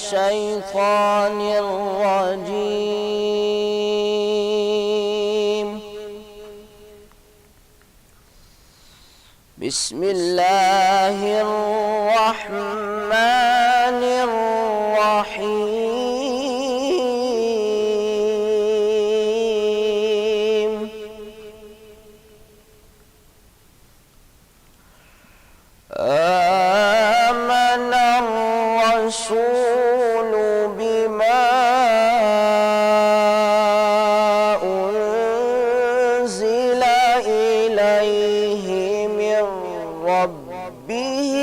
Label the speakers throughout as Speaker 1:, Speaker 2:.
Speaker 1: الشيطان الرجيم. بسم الله الرحمن الرحيم. آمن الرسول بما أنزل إليه من ربه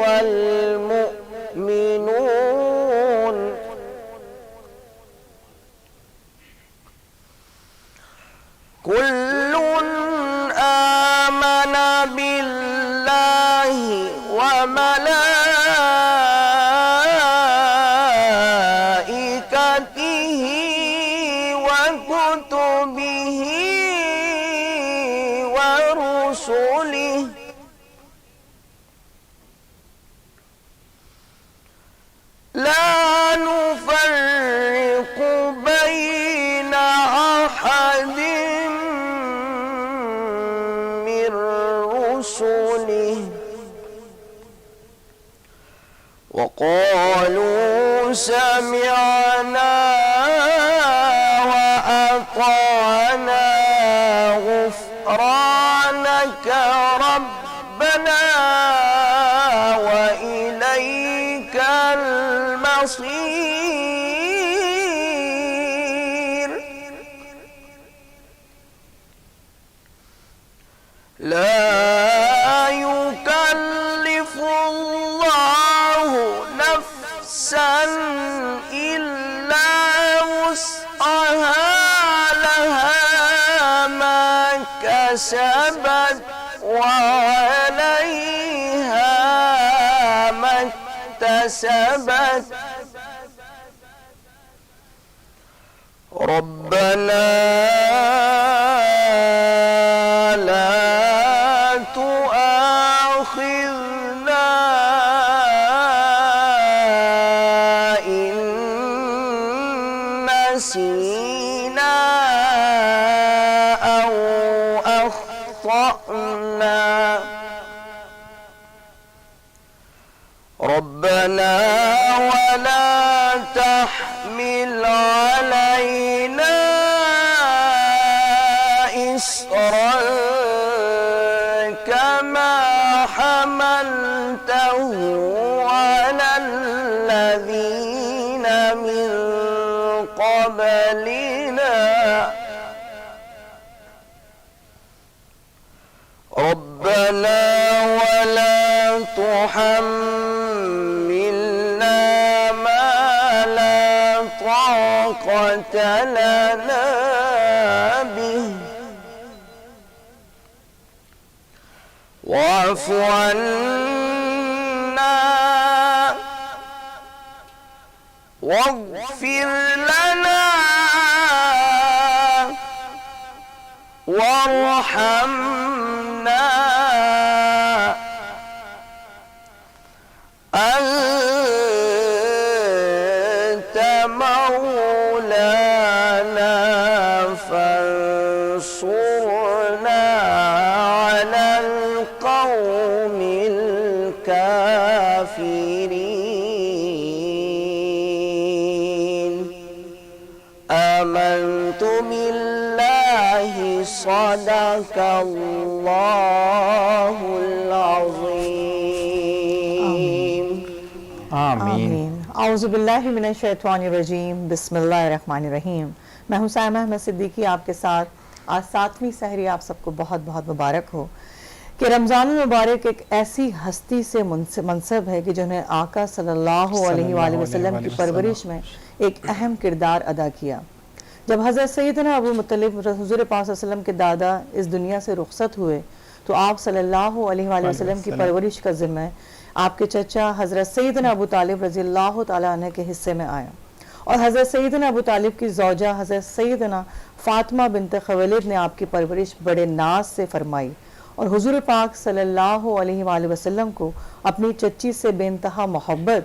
Speaker 1: والمؤمنون كل آمن بالله وملائكته وكتبه ورسله لا نفرق بين أحد من رسله وقالوا سمعنا وأطعنا غفرانك ربنا وإليك المصير. لا يكلف الله نفسا إلا وسعها لها ما كسبت وعليها ما اكتسبت ربنا لا تؤاخذنا إن نسينا أو أخطأنا ربنا ولا تحمل علينا إصرا كما حملته على الذين من قبلنا ربنا ولا تحملنا ما لا طاقة لنا به واعف عنا واغفر لنا وارحمنا أنت مولانا فانصرنا على القوم الكافرين. آمنت بالله صدق الله العظيم.
Speaker 2: آمین. اعوذ باللہ من الشیطان الرجیم. بسم اللہ الرحمن الرحیم. میں ہوں سائمہ احمد صدیقی آپ کے ساتھ. آج 7ویں سحری آپ سب کو بہت بہت مبارک ہو کہ رمضان المبارک ایک ایسی ہستی سے منسب ہے کہ جنہوں نے آقا صلی اللہ علیہ وآلہ وسلم کی پرورش میں ایک اہم کردار ادا کیا. جب حضرت سیدنا ابو مطلب حضور پاک صلی اللہ علیہ وسلم کے دادا اس دنیا سے رخصت ہوئے تو آپ صلی اللہ علیہ وآلہ وسلم کی پرورش کا ذمہ آپ کے چچا حضرت سیدنا ابو طالب رضی اللہ تعالیٰ عنہ کے حصے میں آیا اور حضرت سیدنا ابو طالب کی زوجہ حضرت سیدنا فاطمہ بنت خویلد نے آپ کی پرورش بڑے ناز سے فرمائی اور حضور پاک صلی اللہ علیہ وآلہ وسلم کو اپنی چچی سے بے انتہا محبت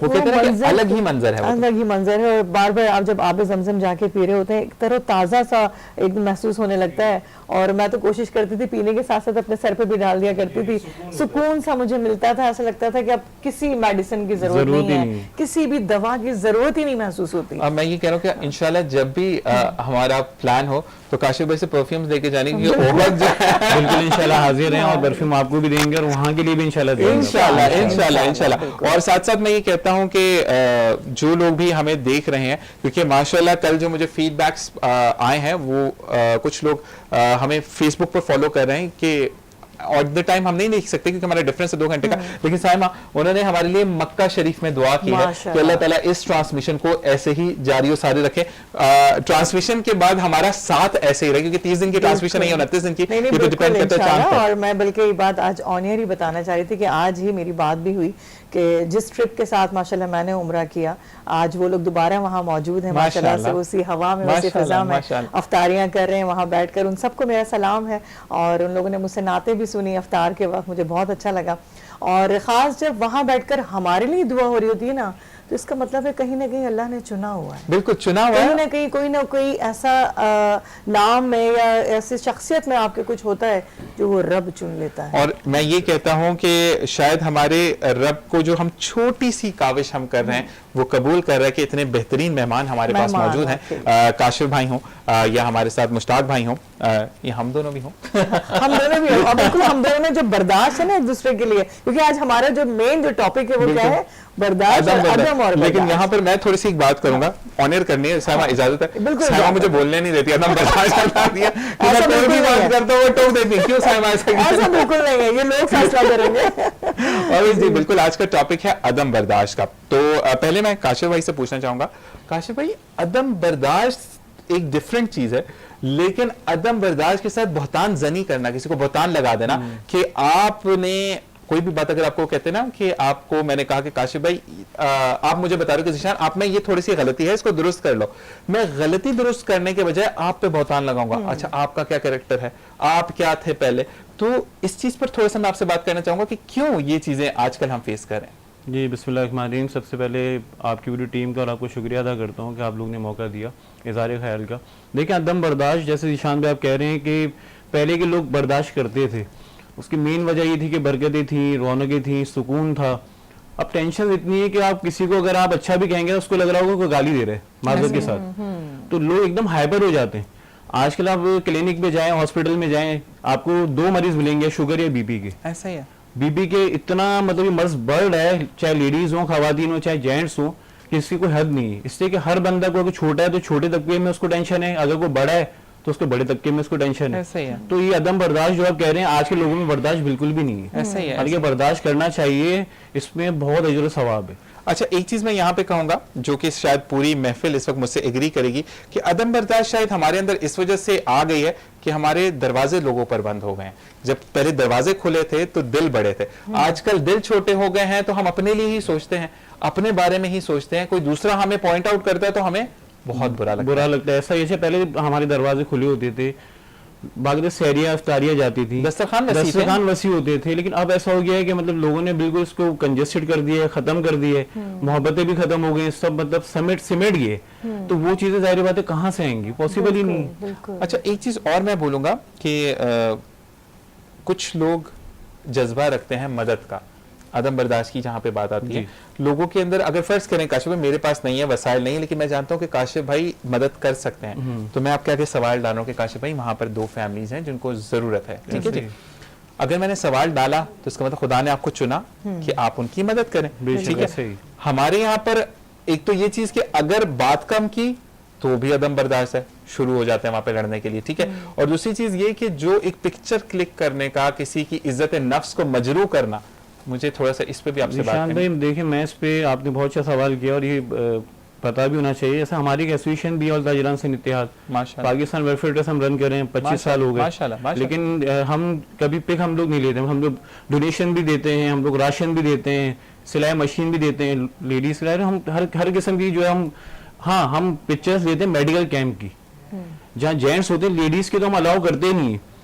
Speaker 3: وہ کہتے ہیں کہ الگ ہی منظر ہے وہ تو۔
Speaker 2: الگ ہی منظر ہے، اور بار بار آپ جب آب زمزم جا کے پی رہے ہوتے ہیں ایک طرح تازہ سا ایک محسوس ہونے لگتا ہے، اور میں تو کوشش کرتی تھی پینے کے ساتھ ساتھ اپنے سر پہ بھی ڈال دیا کرتی تھی، سکون سا مجھے ملتا تھا، ایسا لگتا تھا کہ اب کسی میڈیسن کی ضرورت نہیں ہے، کسی بھی دوا کی ضرورت ہی نہیں محسوس ہوتی۔
Speaker 3: اب میں یہ کہہ رہا ہوں کہ انشاءاللہ جب بھی ہمارا پلان ہو تو کاشف بھائی سے پرفیومز لے کے جانے کی اوقات جو ہے
Speaker 4: بالکل انشاءاللہ حاضر ہیں، اور پرفیوم آپ کو بھی دیں گے اور وہاں کے لیے بھی انشاءاللہ دیں گے
Speaker 3: انشاءاللہ۔ اور ساتھ ساتھ میں یہ کہتا ہوں کہ جو لوگ بھی ہمیں دیکھ رہے ہیں، کیونکہ ماشاءاللہ کل جو مجھے فیڈ بیکس آئے ہیں وہ کچھ لوگ ہمیں فیس بک پر فالو کر رہے ہیں کہ اور دا ٹائم ہم نہیں دیکھ سکتے کیونکہ ہمارا ڈفرنس ہے 2 گھنٹے کا، لیکن سائمہ انہوں نے ہمارے لیے مکہ شریف میں دعا کی ہے کہ اللہ تعالیٰ اس ٹرانسمیشن کو ایسے ہی جاری و ساری رکھے، ٹرانسمیشن کے بعد ہمارا ساتھ ایسے ہی رہے، کیونکہ 30 دن کی ٹرانسمیشن نہیں ہے 29 دن کی، یہ تو ڈیپینڈ کرتا ہے چاند پر۔
Speaker 2: اور میں بلکہ یہ بات آج آن ایئر ہی بتانا چاہ رہی تھی کہ آج ہی میری بات بھی ہوئی کہ جس ٹرپ کے ساتھ ماشاءاللہ میں نے عمرہ کیا، آج وہ لوگ دوبارہ وہاں موجود ہیں ماشاءاللہ سے، اسی ہوا میں اسی فضا میں افطاریاں کر رہے ہیں وہاں بیٹھ کر، ان سب کو میرا سلام ہے، اور ان لوگوں نے مجھ سے نعتیں بھی سنی افطار کے وقت، مجھے بہت اچھا لگا، اور خاص جب وہاں بیٹھ کر ہمارے لیے دعا ہو رہی ہوتی ہے نا تو اس کا مطلب ہے کہیں نہ کہیں اللہ نے چنا ہوا ہے،
Speaker 3: بالکل چنا ہوا ہے،
Speaker 2: کہیں نہ کوئی ایسا نام میں یا ایسی شخصیت میں آپ کے کچھ ہوتا ہے جو وہ رب چن لیتا ہے۔
Speaker 3: اور میں یہ کہتا ہوں کہ شاید ہمارے رب کو جو ہم چھوٹی سی کاوش ہم کر رہے ہیں وہ قبول کر رہا ہے کہ اتنے بہترین مہمان ہمارے پاس موجود ہیں، کاشف بھائی ہوں یا ہمارے ساتھ مشتاق بھائی ہوں، یہ ہم دونوں بھی ہوں،
Speaker 2: ہم دونوں بھی ہوں، اور بالکل ہم دونوں میں جو برداشت ہے نا ایک دوسرے کے لیے، کیونکہ آج ہمارا جو مین جو ٹاپک ہے وہ کیا ہے؟ برداشت اور عدم اور برداشت۔
Speaker 3: لیکن یہاں پر میں تھوڑی سی ایک بات کروں گا، آنر کرنی ہے، سائمہ اجازت ہے؟ سائمہ مجھے بولنے نہیں دیتی، عدم برداشت کرنا دیا، میں کوئی بھی بات کرتا ہوں وہ ٹوک دیتی، کیوں سائمہ
Speaker 2: ایسا بالکل نہیں ہے، یہ لوگ فیصلہ کریں گے۔
Speaker 3: اور جی بالکل آج کا ٹاپک ہے عدم برداشت کا۔ تو پہلے میں کاشف بھائی سے پوچھنا چاہوں گا، کاشف بھائی عدم برداشت ایک ڈیفرنٹ چیز ہے، لیکن عدم برداشت کے ساتھ بہتان زنی کرنا، کسی کو بہتان لگا دینا کہ آپ نے کوئی بھی بات اگر آپ کو کہتے ہیں نا کہ آپ کو میں نے کہا کہ کاشف بھائی آپ مجھے بتا رہے ہو کہ ذیشان آپ میں یہ تھوڑی سی غلطی ہے اس کو درست کر لو، میں غلطی درست کرنے کے بجائے آپ پہ بہتان لگاؤں گا، اچھا آپ کا کیا کریکٹر ہے، آپ کیا تھے پہلے، تو اس چیز پر تھوڑا سا میں آپ سے بات کرنا چاہوں گا کہ کیوں یہ چیزیں آج کل ہم فیس کر رہے ہیں۔
Speaker 4: جی بسم اللہ الرحمن الرحیم، سب سے پہلے آپ کی پوری ٹیم کا اور آپ کو شکریہ ادا کرتا ہوں کہ آپ لوگ نے موقع دیا اظہار خیال کا۔ دیکھیں عدم برداشت جیسے ذیشان بھائی آپ کہہ رہے ہیں کہ پہلے کے لوگ برداشت کرتے تھے، اس کی مین وجہ یہ تھی کہ برکتیں تھیں، رونقیں تھیں، سکون تھا۔ اب ٹینشن اتنی ہے کہ آپ کسی کو اگر آپ اچھا بھی کہیں گے اس کو لگ رہا ہوگا کوئی گالی دے رہے معذرت کے ساتھ، تو لوگ ایک دم ہائپر ہو جاتے ہیں۔ آج کل آپ کلینک میں جائیں، ہاسپٹل میں جائیں، آپ کو 2 مریض ملیں گے شوگر یا بی پی کے،
Speaker 3: ایسا ہی ہے،
Speaker 4: بی پی کے اتنا مطلب یہ مرض بڑھ رہا ہے، چاہے لیڈیز ہوں، خواتین ہوں، چاہے جینٹس ہوں، کہ اس کی کوئی حد نہیں ہے۔ اس لیے کہ ہر بندہ کو اگر چھوٹا ہے تو چھوٹے طبقے میں اس کو ٹینشن ہے، اگر کوئی بڑا ہے تو اس کو بڑے طبقے میں اس کو ٹینشن ہے۔ تو یہ عدم برداشت جو آپ کہہ رہے ہیں آج کے لوگوں میں برداشت بالکل بھی نہیں ہے، اور یہ برداشت کرنا چاہیے، اس میں بہت اجر و ثواب ہے۔
Speaker 3: اچھا ایک چیز میں یہاں پہ کہوں گا جو کہ شاید پوری محفل اس وقت مجھ سے ایگری کرے گی کہ عدم برداشت شاید ہمارے اندر اس وجہ سے آ گئی ہے کہ ہمارے دروازے لوگوں پر بند ہو گئے ہیں۔ جب پہلے دروازے کھلے تھے تو دل بڑے تھے، آج کل دل چھوٹے ہو گئے ہیں تو ہم اپنے لیے ہی سوچتے ہیں، اپنے بارے میں ہی سوچتے ہیں، کوئی دوسرا ہمیں پوائنٹ آؤٹ کرتا ہے تو ہمیں بہت برا لگتا ہے۔
Speaker 4: ایسا یہ پہلے ہمارے دروازے کھلے ہوتے تھے، باقی سحریاں افطاریاں جاتی تھی، دسترخوان وسیع ہوتے تھے، لیکن اب ایسا ہو گیا ہے کہ مطلب لوگوں نے بالکل اس کو کنجسٹڈ کر دیا ہے، ختم کر دیا ہے، محبتیں بھی ختم ہو گئی، سب مطلب سمیٹ گئے، تو وہ چیزیں ظاہر بات ہے کہاں سے آئیں گی، پاسبل ہی نہیں۔
Speaker 3: اچھا ایک چیز اور میں بولوں گا کہ کچھ لوگ جذبہ رکھتے ہیں مدد کا، عدم برداشت کی جہاں پہ بات آتی ہے لوگوں کے اندر، اگر فرض کریں کاشف بھائی میرے پاس نہیں ہے، وسائل نہیں ہے، لیکن میں جانتا ہوں کہ کاشف بھائی مدد کر سکتے ہیں، تو میں آپ کے آگے سوال ڈال رہا ہوں کہ کاشف بھائی وہاں پر 2 فیملیز ہیں جن کو ضرورت ہے، ٹھیک ہے جی، اگر میں نے سوال ڈالا تو اس کا مطلب خدا نے آپ کو چنا کہ آپ ان کی مدد کریں، ٹھیک ہے۔ ہمارے یہاں پر ایک تو یہ چیز کہ اگر بات کم کی تو بھی عدم برداشت ہے، شروع ہو جاتے ہیں وہاں پہ لڑنے کے لیے، ٹھیک ہے۔ اور دوسری چیز یہ کہ جو ایک پکچر کلک کرنے کا، کسی کی عزت نفس کو مجروح کرنا، مجھے تھوڑا سا اس پہ بھی آپ سے بات کریں۔
Speaker 4: بھائی دیکھیں میں اس پہ آپ نے بہت اچھا سوال کیا، اور یہ پتہ بھی ہونا چاہیے، جیسا ہماری ایک ایسوسیشن بھی ہے اور تاجران سے اتحاد پاکستان ویلفیئر ٹرسٹ ہم رن کر رہے ہیں، 25 سال ہو گئے، لیکن ہم کبھی پک ہم لوگ نہیں لیتے، ہم لوگ ڈونیشن بھی دیتے ہیں، ہم لوگ راشن بھی دیتے ہیں، سلائی مشین بھی دیتے ہیں، لیڈیز سلائی، ہم ہر قسم کی جو ہے ہم پکچرز دیتے ہیں میڈیکل کیمپ کی، جہاں جینٹس ہوتے ہیں، لیڈیز کے تو ہم الاؤ کرتے نہیں ہیں،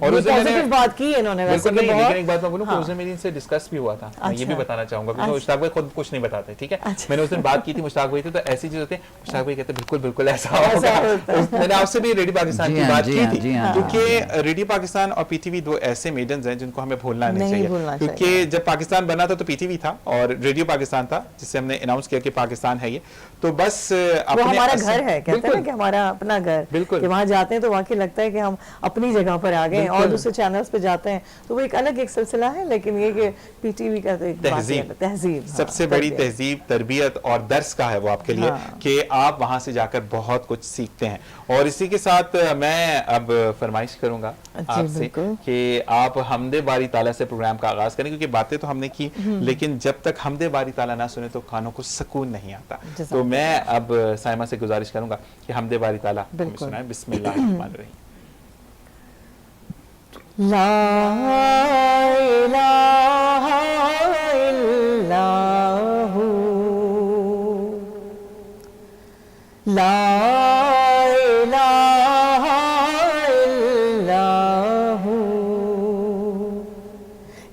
Speaker 3: اور اس دن میں نے
Speaker 2: پازیٹیو بات کی انہوں نے ویسے
Speaker 3: بالکل
Speaker 2: کہ
Speaker 3: نہیں،
Speaker 2: بہت
Speaker 3: لیکن ایک بات میں بولوں کہ
Speaker 2: ہاں۔
Speaker 3: اس دن میری ان سے ڈسکس بھی ہوا تھا، میں یہ بھی
Speaker 2: اچھا۔
Speaker 3: بتانا چاہوں گا کیونکہ
Speaker 2: اچھا۔
Speaker 3: مشتاق بھائی خود کچھ نہیں بتاتے، ٹھیک ہے،
Speaker 2: اچھا۔
Speaker 3: میں نے اس دن بات کی تھی مشتاق بھائی تھے، تو ایسی چیز ہوتی ہے مشتاق بھائی کہتے ہیں بالکل بالکل ایسا
Speaker 2: ایسا
Speaker 3: ہوگا۔
Speaker 2: ہوتا ہے۔
Speaker 3: میں نے آپ سے بھی ریڈیو پاکستان
Speaker 5: جی
Speaker 3: کی
Speaker 5: ہاں،
Speaker 3: بات
Speaker 5: جی
Speaker 3: کی
Speaker 5: ہاں،
Speaker 3: تھی
Speaker 5: جی ہاں،
Speaker 3: کیونکہ ریڈیو پاکستان اور پی ٹی وی دو ایسے میڈنز ہیں جن کو ہمیں بھولنا نہیں
Speaker 2: نہیں بھولنا
Speaker 3: چاہیے، کیونکہ جب پاکستان بنا تھا تو پی ٹی وی تھا اور ریڈیو پاکستان تھا جس سے ہم نے اناؤنس کیا کہ پاکستان ہے یہ، تو بس
Speaker 2: وہ ہمارا گھر ہے، کہتے ہیں نا کہ ہمارا اپنا گھر،
Speaker 3: بالکل
Speaker 2: کہ وہاں جاتے ہیں تو واقعی لگتا ہے کہ ہم اپنی جگہ پر آ گئے ہیں، اور دوسرے چینلز پہ جاتے ہیں تو وہ ایک الگ ایک سلسلہ ہے، لیکن یہ کہ پی ٹی وی کا تو ایک
Speaker 3: تہذیب،
Speaker 2: تہذیب
Speaker 3: سب سے بڑی تہذیب، تربیت اور درس کا ہے وہ آپ کے لیے کہ آپ وہاں سے جا کر بہت کچھ سیکھتے ہیں۔ اور اسی کے ساتھ میں اب فرمائش کروں گا آپ سے کہ آپ حمد باری تعالیٰ سے پروگرام کا آغاز کریں، کیونکہ باتیں تو ہم نے کی لیکن جب تک حمد باری تعالیٰ نہ سنے تو کانوں کو سکون نہیں آتا، تو میں اب سائمہ سے گزارش کروں گا کہ حمد باری تعالیٰ ہمیں سنائیں۔ بسم اللہ الرحمن الرحیم۔
Speaker 2: لا الہ الا ہو، لا الہ الا ہو،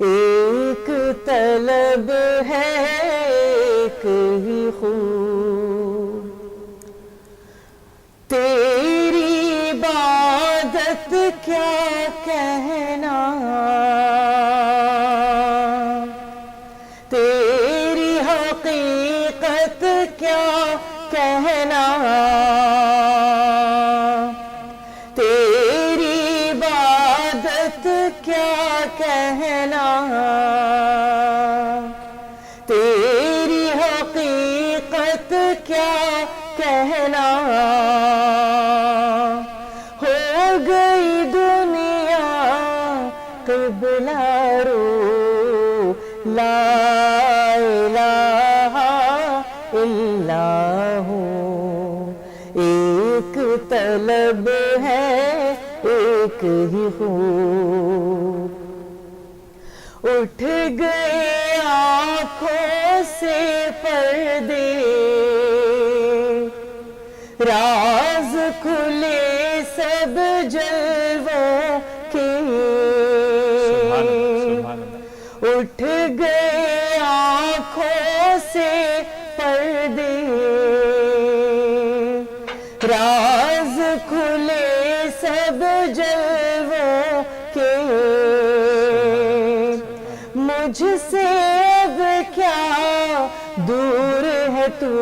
Speaker 2: ایک طلب ہے ایک ہی خوب، تیری عبادت کیا کہنا، تیری حقیقت کیا کہنا، تیری عبادت کیا کہنا، تیری حقیقت کیا کہنا، ہو گئی دنیا قبلہ رو، لا الہ الا ہو، ایک طلب ہے ایک ہی خوب، اٹھ گئے آنکھوں سے پردے، راز کھلے سب جلووں کے، اٹھ گئے آنکھوں سے پردے، راز کھلے سب جلووں کے، مجھ سے اب کیا دور ہے تو،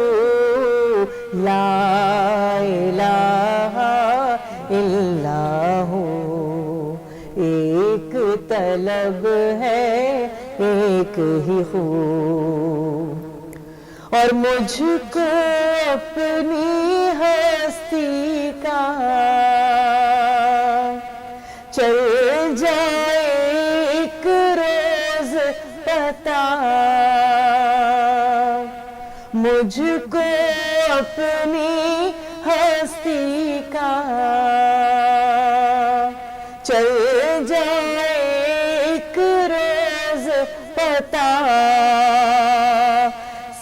Speaker 2: لا الہ الا ہو، ایک طلب ہے ایک ہی خوب، اور مجھ کو اپنی ہستی کا چل جائے ایک روز پتا، مجھ کو اپنی ہستی کا چل جائے ایک روز پتا،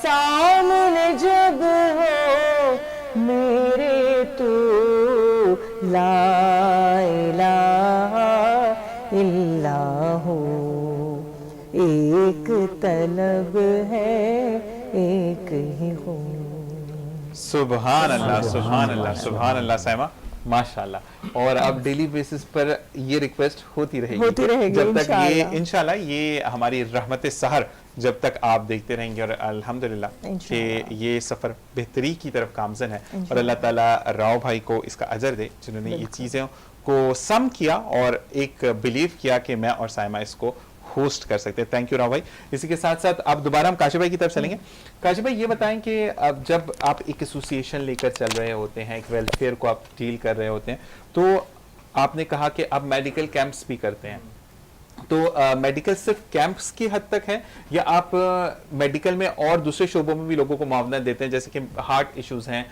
Speaker 2: سامنے جب ہو میرے تو، لا الہ الا ہو، ایک طلب ہے ایک ہی ہو۔
Speaker 3: سبحان اللہ، سبحان اللہ، سبحان اللہ سائمہ، ماشاءاللہ۔ اور اب ڈیلی بیسس پر یہ ریکویسٹ ہوتی رہے گی جب تک یہ انشاءاللہ یہ ہماری رحمت سحر جب تک آپ دیکھتے رہیں گے، اور الحمدللہ کہ یہ سفر بہتری کی طرف گامزن ہے، اور اللہ تعالیٰ راؤ بھائی کو اس کا اجر دے جنہوں نے یہ چیزیں کو سم کیا اور ایک بلیو کیا کہ میں اور سائمہ اس کو ہوسٹ کر سکتے ہیں۔ تھینک یو راؤ بھائی۔ اسی کے ساتھ ساتھ اب دوبارہ ہم کاشف بھائی کی طرف چلیں گے۔ کاشف بھائی یہ بتائیں کہ اب جب آپ ایک ایسوسیشن لے کر چل رہے ہوتے ہیں، ایک ویلفیئر کو آپ ڈیل کر رہے ہوتے ہیں، تو آپ نے کہا کہ اب میڈیکل کیمپس بھی کرتے ہیں، تو میڈیکل صرف کیمپس کی حد تک ہے یا آپ میڈیکل میں اور دوسرے شعبوں میں بھی لوگوں کو معاونت دیتے ہیں، جیسے کہ ہارٹ ایشوز ہیں،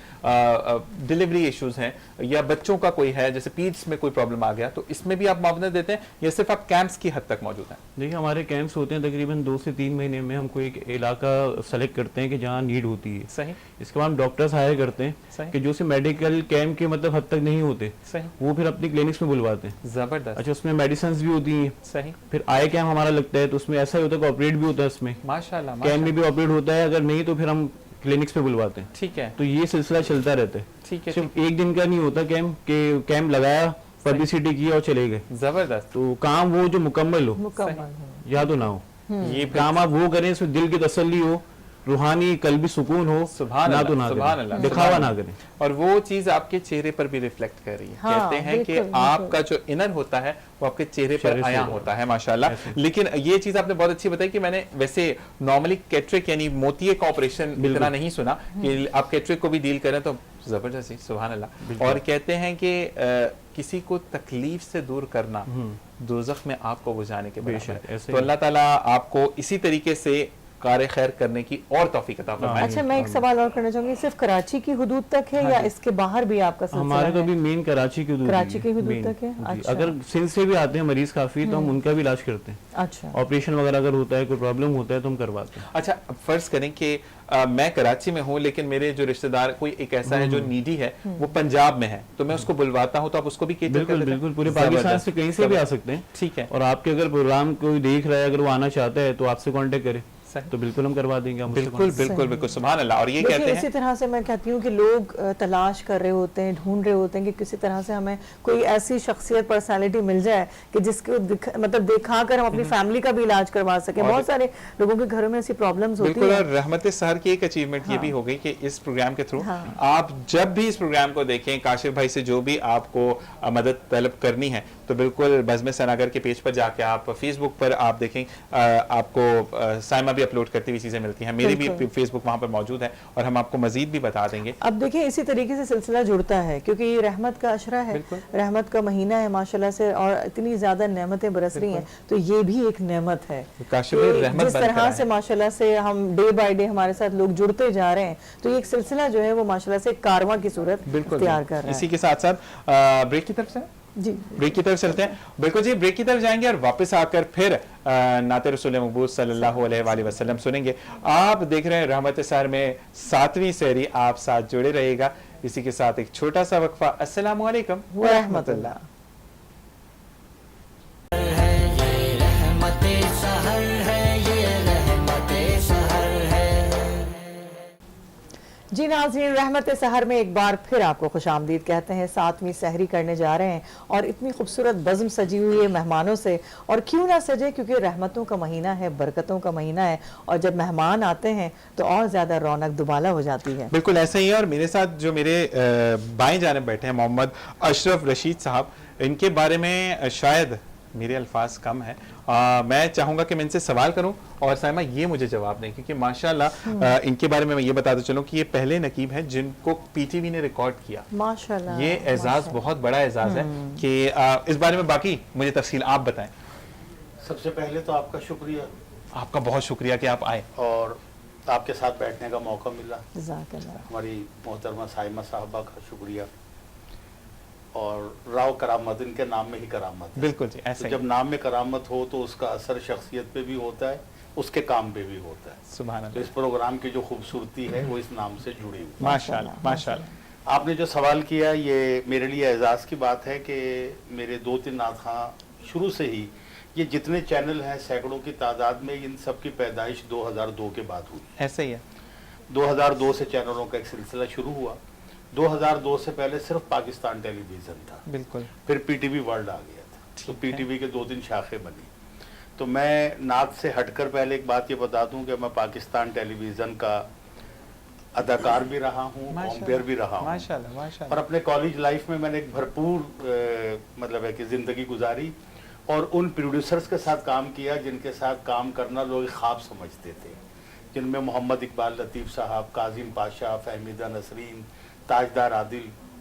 Speaker 3: ڈیلیوری ایشوز ہیں، یا بچوں کا کوئی ہے جیسے پیڈس میں کوئی پرابلم آ گیا، تو اس میں بھی آپ معاونت دیتے ہیں یا صرف آپ کیمپس کی حد تک موجود ہیں؟
Speaker 4: دیکھیے ہمارے کیمپس ہوتے ہیں تقریباً 2 سے 3 مہینے میں، ہم کو ایک علاقہ سلیکٹ کرتے ہیں کہ جہاں نیڈ ہوتی ہے.
Speaker 3: صحیح.
Speaker 4: اس کے بعد ہم ڈاکٹرز ہائر کرتے ہیں
Speaker 3: صحیح.
Speaker 4: کہ جو سے میڈیکل کیمپ کے مطلب حد تک نہیں ہوتے،
Speaker 3: صحیح.
Speaker 4: وہ پھر اپنی کلینکس میں بلواتے ہیں.
Speaker 3: زبردست.
Speaker 4: اچھا اس میں میڈیسنز بھی ہوتی ہیں.
Speaker 3: صحیح.
Speaker 4: پھر آئی کیمپ ہمارا لگتا ہے تو اس میں ایسا ہی ہوتا ہے کہ آپریٹ بھی ہوتا ہے، اس میں
Speaker 3: ماشاءاللہ
Speaker 4: کیمپ میں بھی آپریٹ ہوتا ہے، اگر نہیں تو پھر ہم کلینکس پہ بلواتے ہیں.
Speaker 3: ٹھیک ہے.
Speaker 4: تو یہ سلسلہ چلتا رہتا ہے.
Speaker 3: ٹھیک ہے.
Speaker 4: صرف ایک دن کا نہیں ہوتا کیمپ کہ کیمپ لگایا، پبلسٹی کی اور چلے گئے.
Speaker 3: زبردست.
Speaker 4: تو کام وہ جو مکمل ہو یا تو نہ ہو،
Speaker 3: یہ
Speaker 4: کام آپ وہ کریں اس میں دل کی تسلی ہو، روحانی قلبی سکون ہو،
Speaker 3: سبحان
Speaker 4: نہ
Speaker 3: اللہ،
Speaker 4: تو نہ
Speaker 3: سبحان
Speaker 4: کریں،
Speaker 3: اللہ،
Speaker 4: دکھاوا
Speaker 3: سبحان
Speaker 4: نہ
Speaker 3: اللہ.
Speaker 4: کریں.
Speaker 3: اور وہ چیز آپ کے چہرے پر بھی ریفلیکٹ کر رہی ہے.
Speaker 2: ہاں،
Speaker 3: کہتے ہیں کہ
Speaker 2: بالکل،
Speaker 3: آپ
Speaker 2: بالکل.
Speaker 3: کا جو انر ہوتا ہے وہ آپ کے چہرے پر
Speaker 4: چہرے سے
Speaker 3: عیاں ہوتا ہے ماشاءاللہ. لیکن یہ چیز آپ نے بہت اچھی بتائی کہ میں نے ویسے نارملی کیٹرک یعنی موتیے کا آپریشن اتنا نہیں سنا کہ آپ کیٹرک کو بھی ڈیل کریں، تو زبردست، سبحان اللہ. اور کہتے ہیں کہ کسی کو تکلیف سے دور کرنا دوزخ میں آپ کو بجھانے کے برابر ہے. تو اللہ تعالیٰ آپ کو اسی طریقے سے کار خیر کرنے کی اور توفیق عطا فرمائے.
Speaker 2: اچھا میں ایک سوال اور کرنا چاہوں گی، صرف کراچی کی حدود تک ہے یا اس کے باہر بھی آپ کا سلسلہ
Speaker 4: ہمارے تو
Speaker 2: ہے؟
Speaker 4: ابھی مین کراچی کی حدود
Speaker 2: کراچی کی حدود تک ہے. اچھا
Speaker 4: اگر سندھ سے بھی آتے ہیں مریض کافی تو ہم ان کا بھی علاج کرتے ہیں.
Speaker 2: اچھا
Speaker 4: آپریشن وغیرہ اگر ہوتا ہے، کوئی پرابلم ہوتا ہے تو ہم کرواتے ہیں.
Speaker 3: اچھا فرض کریں کہ میں کراچی میں ہوں لیکن میرے جو رشتہ دار کوئی ایک ایسا ہے جو نیڈی ہے، وہ پنجاب میں ہے، تو میں اس کو بلواتا ہوں تو آپ اس کو بھی کیٹر کر
Speaker 4: بالکل
Speaker 3: دیتے ہیں؟
Speaker 4: بالکل، پورے پاکستان سے کہیں سے بھی آ سکتے ہیں.
Speaker 3: ٹھیک ہے.
Speaker 4: اور آپ کے اگر پروگرام کوئی دیکھ رہا ہے، اگر وہ آنا چاہتا ہے تو آپ سے کانٹیکٹ کرے تو بالکل ہم کروا دیں گے.
Speaker 3: بالکل بالکل بالکل، سبحان اللہ. اور یہ
Speaker 2: دیکھیں
Speaker 3: کہتے ہیں
Speaker 2: اسی طرح سے میں کہتی ہوں کہ لوگ تلاش کر رہے ہوتے ہیں، ڈھونڈ رہے ہوتے ہیں کہ کسی طرح سے ہمیں کوئی ایسی شخصیت پرسنالٹی مل جائے کہ جس کو مطلب دکھا کر ہم اپنی فیملی کا بھی علاج کروا سکیں. بہت سارے لوگوں کے گھروں میں ایسی پرابلمز ہوتی
Speaker 3: بالکل.
Speaker 2: ہیں.
Speaker 3: اور رحمت سحر کی ایک اچیومنٹ یہ بھی ہو گئی کہ اس پروگرام کے تھرو آپ جب بھی اس پروگرام کو دیکھیں، کاشف بھائی سے جو بھی آپ کو مدد طلب کرنی ہے تو بالکل بزم سناگر کے پیج پر جا کے آپ فیس بک پر آپ دیکھیں، آپ کو سائمہ بھی اپلوڈ کرتی ہوئی چیزیں ملتی ہیں، میری بھی فیس بک وہاں پر موجود ہے اور ہم آپ کو مزید بھی بتا دیں گے.
Speaker 2: اب دیکھیں اسی طریقے سے سلسلہ جڑتا ہے کیونکہ یہ رحمت کا عشرہ ہے، رحمت کا مہینہ ہے ماشاءاللہ سے، اور اتنی زیادہ نعمتیں برس رہی ہیں، تو یہ بھی ایک نعمت ہے. جس طرح سے ماشاءاللہ سے ہم ڈے بائی ڈے ہمارے ساتھ لوگ جڑتے جا رہے ہیں، تو یہ ایک سلسلہ جو ہے وہ ماشاءاللہ سے ایک کارواں کی صورت اختیار کر رہا ہے.
Speaker 3: اسی کے ساتھ ساتھ بریک کی طرف سے
Speaker 2: جی
Speaker 3: بریک کی طرف چلتے ہیں. بالکل جی، بریک کی طرف جائیں گے اور واپس آ کر پھر نعت رسول مقبوس صلی اللہ علیہ وآلہ وسلم سنیں گے. آپ دیکھ رہے ہیں رحمت سحر میں 7ویں سحری، آپ ساتھ جڑے رہے گا. اسی کے ساتھ ایک چھوٹا سا وقفہ. السلام علیکم
Speaker 2: ورحمۃ اللہ. جی ناظرین، رحمت سحر میں ایک بار پھر آپ کو خوش آمدید کہتے ہیں. 7ویں سحری کرنے جا رہے ہیں اور اتنی خوبصورت بزم سجی ہوئی ہے مہمانوں سے، اور کیوں نہ سجے کیونکہ رحمتوں کا مہینہ ہے، برکتوں کا مہینہ ہے، اور جب مہمان آتے ہیں تو اور زیادہ رونق دوبالا ہو جاتی ہے.
Speaker 3: بالکل ایسا ہی ہے. اور میرے ساتھ جو میرے بائیں جانب بیٹھے ہیں محمد اشرف رشید صاحب، ان کے بارے میں شاید میرے الفاظ کم ہیں. میں چاہوں گا کہ میں ان سے سوال کروں اور سائمہ یہ مجھے جواب دیں، کیونکہ ماشاءاللہ ان کے بارے میں یہ بتاتا چلوں کہ یہ پہلے نقیب ہیں جن کو پی ٹی وی نے ریکارڈ کیا.
Speaker 2: ماشاءاللہ
Speaker 3: یہ اعزاز بہت بڑا اعزاز ہے کہ اس بارے میں باقی مجھے تفصیل آپ بتائیں.
Speaker 6: سب سے پہلے تو آپ کا شکریہ،
Speaker 3: آپ کا بہت شکریہ کہ آپ آئے
Speaker 6: اور آپ کے ساتھ بیٹھنے کا موقع ملا.
Speaker 2: جزاک اللہ.
Speaker 6: ہماری محترمہ سائمہ صاحبہ کا شکریہ. اور راو کرامت، ان کے نام میں ہی کرامت ہے.
Speaker 3: بالکل جی ایسا
Speaker 6: جب نام میں کرامت ہو تو اس کا اثر شخصیت پہ بھی ہوتا ہے، اس کے کام پہ بھی ہوتا ہے.
Speaker 3: سبحان
Speaker 6: تو
Speaker 3: اللہ.
Speaker 6: اس پروگرام کی جو خوبصورتی ہے وہ اس نام سے جڑی ہوئی.
Speaker 3: ماشاءاللہ ماشاءاللہ.
Speaker 6: آپ نے جو سوال کیا یہ میرے لیے اعزاز کی بات ہے کہ میرے 2-3 نعت خواں شروع سے ہی، یہ جتنے چینل ہیں سینکڑوں کی تعداد میں، ان سب کی پیدائش 2002 کے بعد ہوئی.
Speaker 3: ایسا ہی ہے.
Speaker 6: 2002 سے چینلوں کا ایک سلسلہ شروع ہوا. 2002 سے پہلے صرف پاکستان ٹیلی ویژن تھا،
Speaker 3: بالکل.
Speaker 6: پھر پی ٹی وی ورلڈ آ گیا تھا، تو پی ٹی وی کے 2-3 شاخیں بنی. تو میں نعت سے ہٹ کر پہلے ایک بات یہ بتا دوں کہ میں پاکستان ٹیلی ویژن کا اداکار بھی رہا ہوں، امپیئر بھی رہا ہوں،
Speaker 3: ماشاءاللہ ماشاءاللہ.
Speaker 6: اور اپنے کالج لائف میں نے ایک بھرپور مطلب ہے کہ زندگی گزاری، اور ان پروڈیوسرز کے ساتھ کام کیا جن کے ساتھ کام کرنا لوگ خواب سمجھتے تھے، جن میں محمد اقبال لطیف صاحب، کاظم پاشا، فہمیدہ نسرین، تاجدار عادل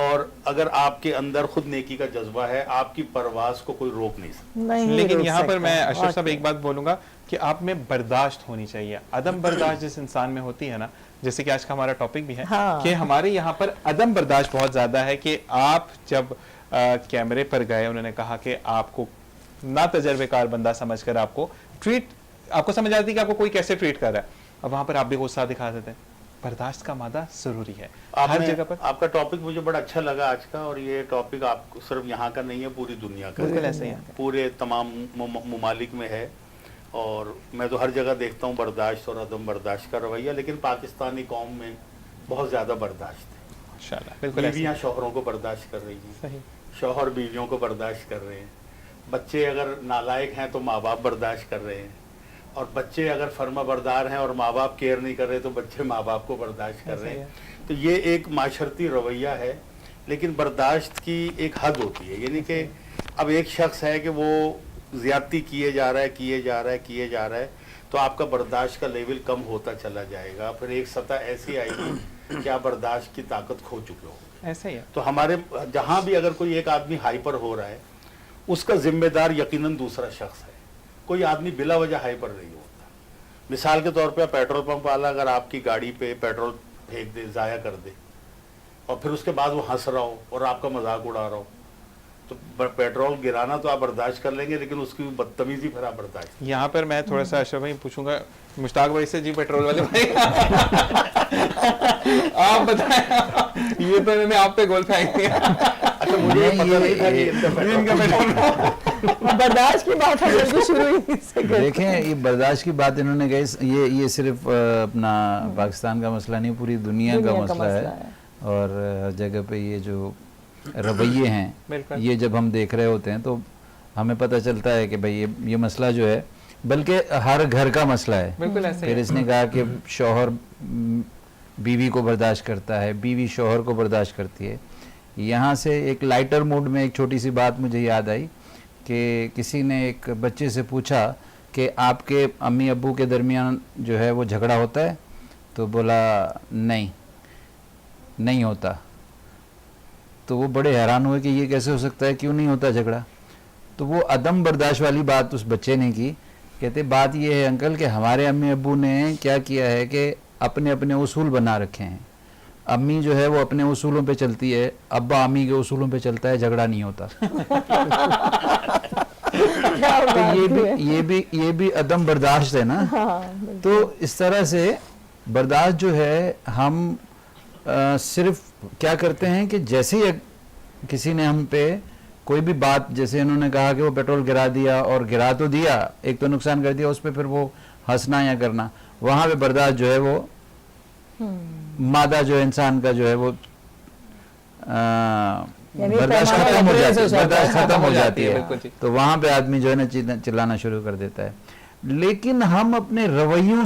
Speaker 6: اور اگر آپ کے اندر خود نیکی کا جذبہ ہے آپ کی پرواز کو کوئی روک نہیں سکتا.
Speaker 2: نہیں
Speaker 3: لیکن
Speaker 2: روک
Speaker 3: یہاں پر
Speaker 2: سکتا.
Speaker 3: میں اشرف صاحب
Speaker 2: واقعی.
Speaker 3: ایک بات بولوں گا کہ آپ میں برداشت ہونی چاہیے. عدم برداشت جس انسان میں ہوتی ہے نا, جیسے کہ آج کا ہمارا ٹاپک بھی ہے
Speaker 2: ہاں.
Speaker 3: کہ ہمارے یہاں پر عدم برداشت بہت زیادہ ہے کہ آپ جب کیمرے پر گئے, انہوں نے کہا کہ آپ کو نا تجربے کار بندہ سمجھ کر آپ کو ٹریٹ, آپ کو سمجھ آتی کہ آپ کو کوئی کیسے ٹریٹ کر رہا ہے, اب وہاں پر آپ بھی غصہ دکھا دیتے ہیں. برداشت کا مادہ ضروری ہے ہر جگہ پر.
Speaker 6: آپ کا ٹاپک مجھے بڑا اچھا لگا آج کا, اور یہ ٹاپک آپ کو صرف یہاں کا نہیں ہے, پوری دنیا کا
Speaker 3: بالکل
Speaker 6: ہے,
Speaker 3: ایسے ہی ہے.
Speaker 6: پورے تمام ممالک میں ہے. اور میں تو ہر جگہ دیکھتا ہوں برداشت اور عدم برداشت کا رویہ, لیکن پاکستانی قوم میں بہت زیادہ برداشت ہے.
Speaker 3: ماشاءاللہ بالکل ایسے
Speaker 6: بیویاں شوہروں کو برداشت کر رہی ہیں,
Speaker 3: صحیح.
Speaker 6: شوہر بیویوں کو برداشت کر رہے ہیں, بچے اگر نالائق ہیں تو ماں باپ برداشت کر رہے ہیں, اور بچے اگر فرما بردار ہیں اور ماں باپ کیئر نہیں کر رہے تو بچے ماں باپ کو برداشت کر رہے ہیں. تو یہ ایک معاشرتی رویہ ہے, لیکن برداشت کی ایک حد ہوتی ہے. یعنی کہ اب ایک شخص ہے کہ وہ زیادتی کیے جا رہا ہے تو آپ کا برداشت کا لیول کم ہوتا چلا جائے گا, پھر ایک سطح ایسی آئے گی کہ آپ برداشت کی طاقت کھو چکے ہو.
Speaker 3: ایسے ہی ہے.
Speaker 6: تو ہمارے جہاں بھی اگر کوئی ایک آدمی ہائپر ہو رہا ہے اس کا ذمہ دار یقیناً دوسرا شخص ہے. کوئی آدمی بلا وجہ ہائپر نہیں ہوتا. مثال کے طور پہ پیٹرول پمپ والا اگر آپ کی گاڑی پہ پیٹرول پھینک دے, ضائع کر دے, اور پھر اس کے بعد وہ ہنس رہا ہو اور آپ کا مذاق اڑا رہا ہو, تو پیٹرول گرانا تو آپ برداشت کر لیں گے, لیکن اس کی بدتمیزی پھر آپ برداشت.
Speaker 3: یہاں پر میں تھوڑا سا اشرف بھائی پوچھوں گا, مشتاق بھائی سے, جی پیٹرول والے بھائی آپ بتائیں, یہ تو انہوں نے آپ پہ گول پھینک دیا.
Speaker 6: اچھا مجھے یہ پتہ نہیں تھا کہ
Speaker 3: ان کا پیٹرول
Speaker 2: برداشت کی بات ہم بالکل شروع ہی سے کرتے ہیں.
Speaker 5: دیکھیں یہ برداشت کی بات انہوں نے کہی, یہ صرف اپنا پاکستان کا مسئلہ نہیں, پوری دنیا کا مسئلہ ہے. اور ہر جگہ پہ یہ جو رویے ہیں یہ جب ہم دیکھ رہے ہوتے ہیں تو ہمیں پتہ چلتا ہے کہ بھئی یہ مسئلہ جو ہے بلکہ ہر گھر کا مسئلہ ہے.
Speaker 3: بالکل ایسے
Speaker 5: پھر اس نے کہا کہ شوہر بیوی کو برداشت کرتا ہے, بیوی شوہر کو برداشت کرتی ہے. یہاں سے ایک لائٹر موڈ میں ایک چھوٹی سی بات مجھے یاد آئی کہ کسی نے ایک بچے سے پوچھا کہ آپ کے امی ابو کے درمیان جو ہے وہ جھگڑا ہوتا ہے, تو بولا نہیں ہوتا. تو وہ بڑے حیران ہوئے کہ یہ کیسے ہو سکتا ہے, کیوں نہیں ہوتا جھگڑا. تو وہ عدم برداشت والی بات اس بچے نے کی. کہتے بات یہ ہے انکل کہ ہمارے امی ابو نے کیا کیا ہے کہ اپنے اپنے اصول بنا رکھے ہیں. امی جو ہے وہ اپنے اصولوں پہ چلتی ہے, ابا امی کے اصولوں پہ چلتا ہے, جھگڑا نہیں ہوتا. تو یہ بھی عدم برداشت ہے نا. تو اس طرح سے برداشت جو ہے ہم صرف کیا کرتے ہیں کہ جیسے ہی کسی نے ہم پہ کوئی بھی بات, جیسے انہوں نے کہا کہ وہ پیٹرول گرا دیا, اور گرا تو دیا, ایک تو نقصان کر دیا, اس پہ پھر وہ ہنسنا یا کرنا, وہاں پہ برداشت جو ہے وہ مادہ جو انسان کا جو ہے وہ برداشت ختم ہو جاتی ہے. تو وہاں پہ آدمی جو ہے نا چلانا شروع کر دیتا ہے. لیکن ہم اپنے رویوں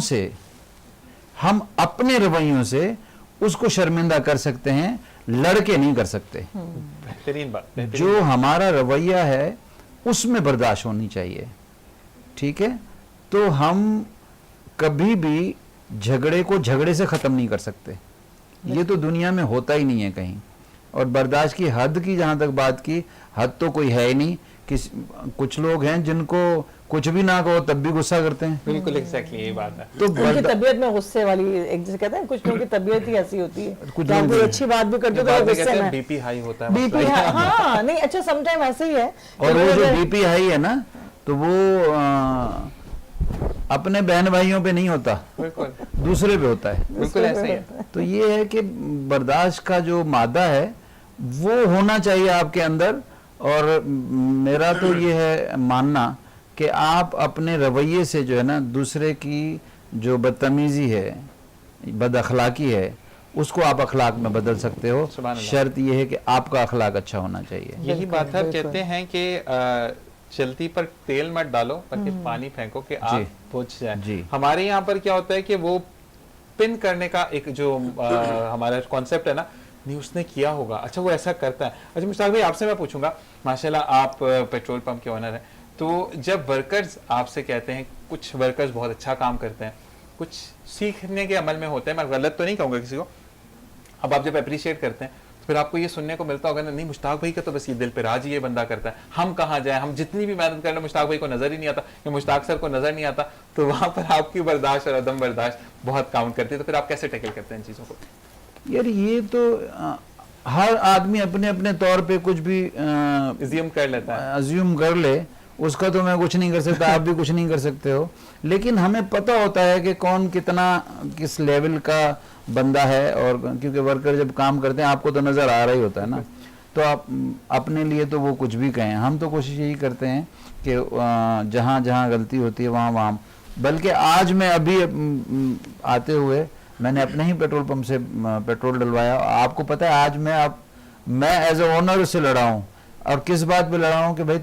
Speaker 5: سے اس کو شرمندہ کر سکتے ہیں, لڑ کے نہیں کر سکتے.
Speaker 3: بہترین بات,
Speaker 5: جو ہمارا رویہ ہے اس میں برداشت ہونی چاہیے. ٹھیک ہے, تو ہم کبھی بھی جھگڑے کو جھگڑے سے ختم نہیں کر سکتے. یہ تو دنیا میں ہوتا ہی نہیں ہے کہیں. اور برداشت کی حد کی جہاں تک بات کی, حد تو کوئی ہے ہی نہیں. کچھ لوگ ہیں جن کو کچھ بھی نہ کہو تب بھی غصہ کرتے ہیں.
Speaker 3: بالکل ایگزیکٹلی یہی بات ہے.
Speaker 2: تو ان کی طبیعت میں غصے والی, ایک جیسے کہتے ہیں کچھ لوگوں کی طبیعت ہی ایسی ہوتی ہے کہ آپ کوئی اچھی بات بھی کرتے تو غصے میں
Speaker 3: بی پی ہائی ہوتا ہے,
Speaker 2: بی پی. ہاں نہیں, اچھا سم ٹائم ایسے ہی ہے.
Speaker 5: اور وہ جو بی پی ہائی ہے نا, تو وہ اپنے بہن بھائیوں پہ نہیں ہوتا, دوسرے پہ ہوتا ہے.
Speaker 3: بالکل ایسے ہی ہے.
Speaker 5: تو یہ ہے کہ برداشت کا جو مادہ ہے وہ ہونا چاہیے آپ کے اندر. اور میرا تو یہ ہے ماننا کہ آپ اپنے رویے سے جو ہے نا دوسرے کی جو بدتمیزی ہے, بد اخلاقی ہے, اس کو آپ اخلاق میں بدل سکتے ہو. شرط یہ ہے کہ آپ کا اخلاق اچھا ہونا چاہیے.
Speaker 3: یہی بات ہے, کہتے ہیں کہ چلتی پر تیل مت ڈالو بلکہ پانی پھینکو کہ آگ بجھ جائے. ہمارے یہاں پر کیا ہوتا ہے کہ وہ پن کرنے کا ایک جو ہمارا کانسیپٹ ہے نا, نہیں اس نے کیا ہوگا, اچھا وہ ایسا کرتا ہے. اچھا مشتاق بھائی آپ سے میں پوچھوں گا, ماشاءاللہ آپ پیٹرول پمپ کے اونر ہیں, تو جب ورکرز آپ سے کہتے ہیں, کچھ ورکرز بہت اچھا کام کرتے ہیں, کچھ سیکھنے کے عمل میں ہوتے ہیں, میں غلط تو نہیں کہوں گا کسی کو, اب آپ جب اپریشیٹ کرتے ہیں پھر آپ کو یہ سننے کو ملتا ہوگا نا نہیں مشتاق بھائی کا تو بس یہ دل پہ راج یہ بندہ کرتا ہے, ہم کہاں جائیں, ہم جتنی بھی محنت کر لیں مشتاق بھائی کو نظر ہی نہیں آتا یا مشتاق سر کو نظر نہیں آتا, تو وہاں پر آپ کی برداشت اور عدم برداشت بہت کاؤنٹ کرتی ہے. تو پھر آپ کیسے ٹیکل کرتے ہیں ان چیزوں کو؟
Speaker 5: یار یہ تو ہر آدمی اپنے اپنے طور پہ کچھ بھی
Speaker 3: ازیوم کر لیتا ہے,
Speaker 5: ازیوم کر لے, اس کا تو میں کچھ نہیں کر سکتا, آپ بھی کچھ نہیں کر سکتے ہو, لیکن ہمیں پتہ ہوتا ہے کہ کون کتنا کس لیول کا بندہ ہے, اور کیونکہ ورکر جب کام کرتے ہیں آپ کو تو نظر آ رہا ہی ہوتا ہے نا, تو آپ اپنے لیے تو وہ کچھ بھی کہیں, ہم تو کوشش یہی کرتے ہیں کہ جہاں جہاں غلطی ہوتی ہے وہاں وہاں, بلکہ آج میں ابھی آتے ہوئے میں نے اپنے ہی پیٹرول پمپ سے پیٹرول ڈلوایا. آپ کو پتہ ہے آج میں ایز اے اونر اس سے لڑا ہوں, اور کس بات پہ لڑا ہوں کہ بھائی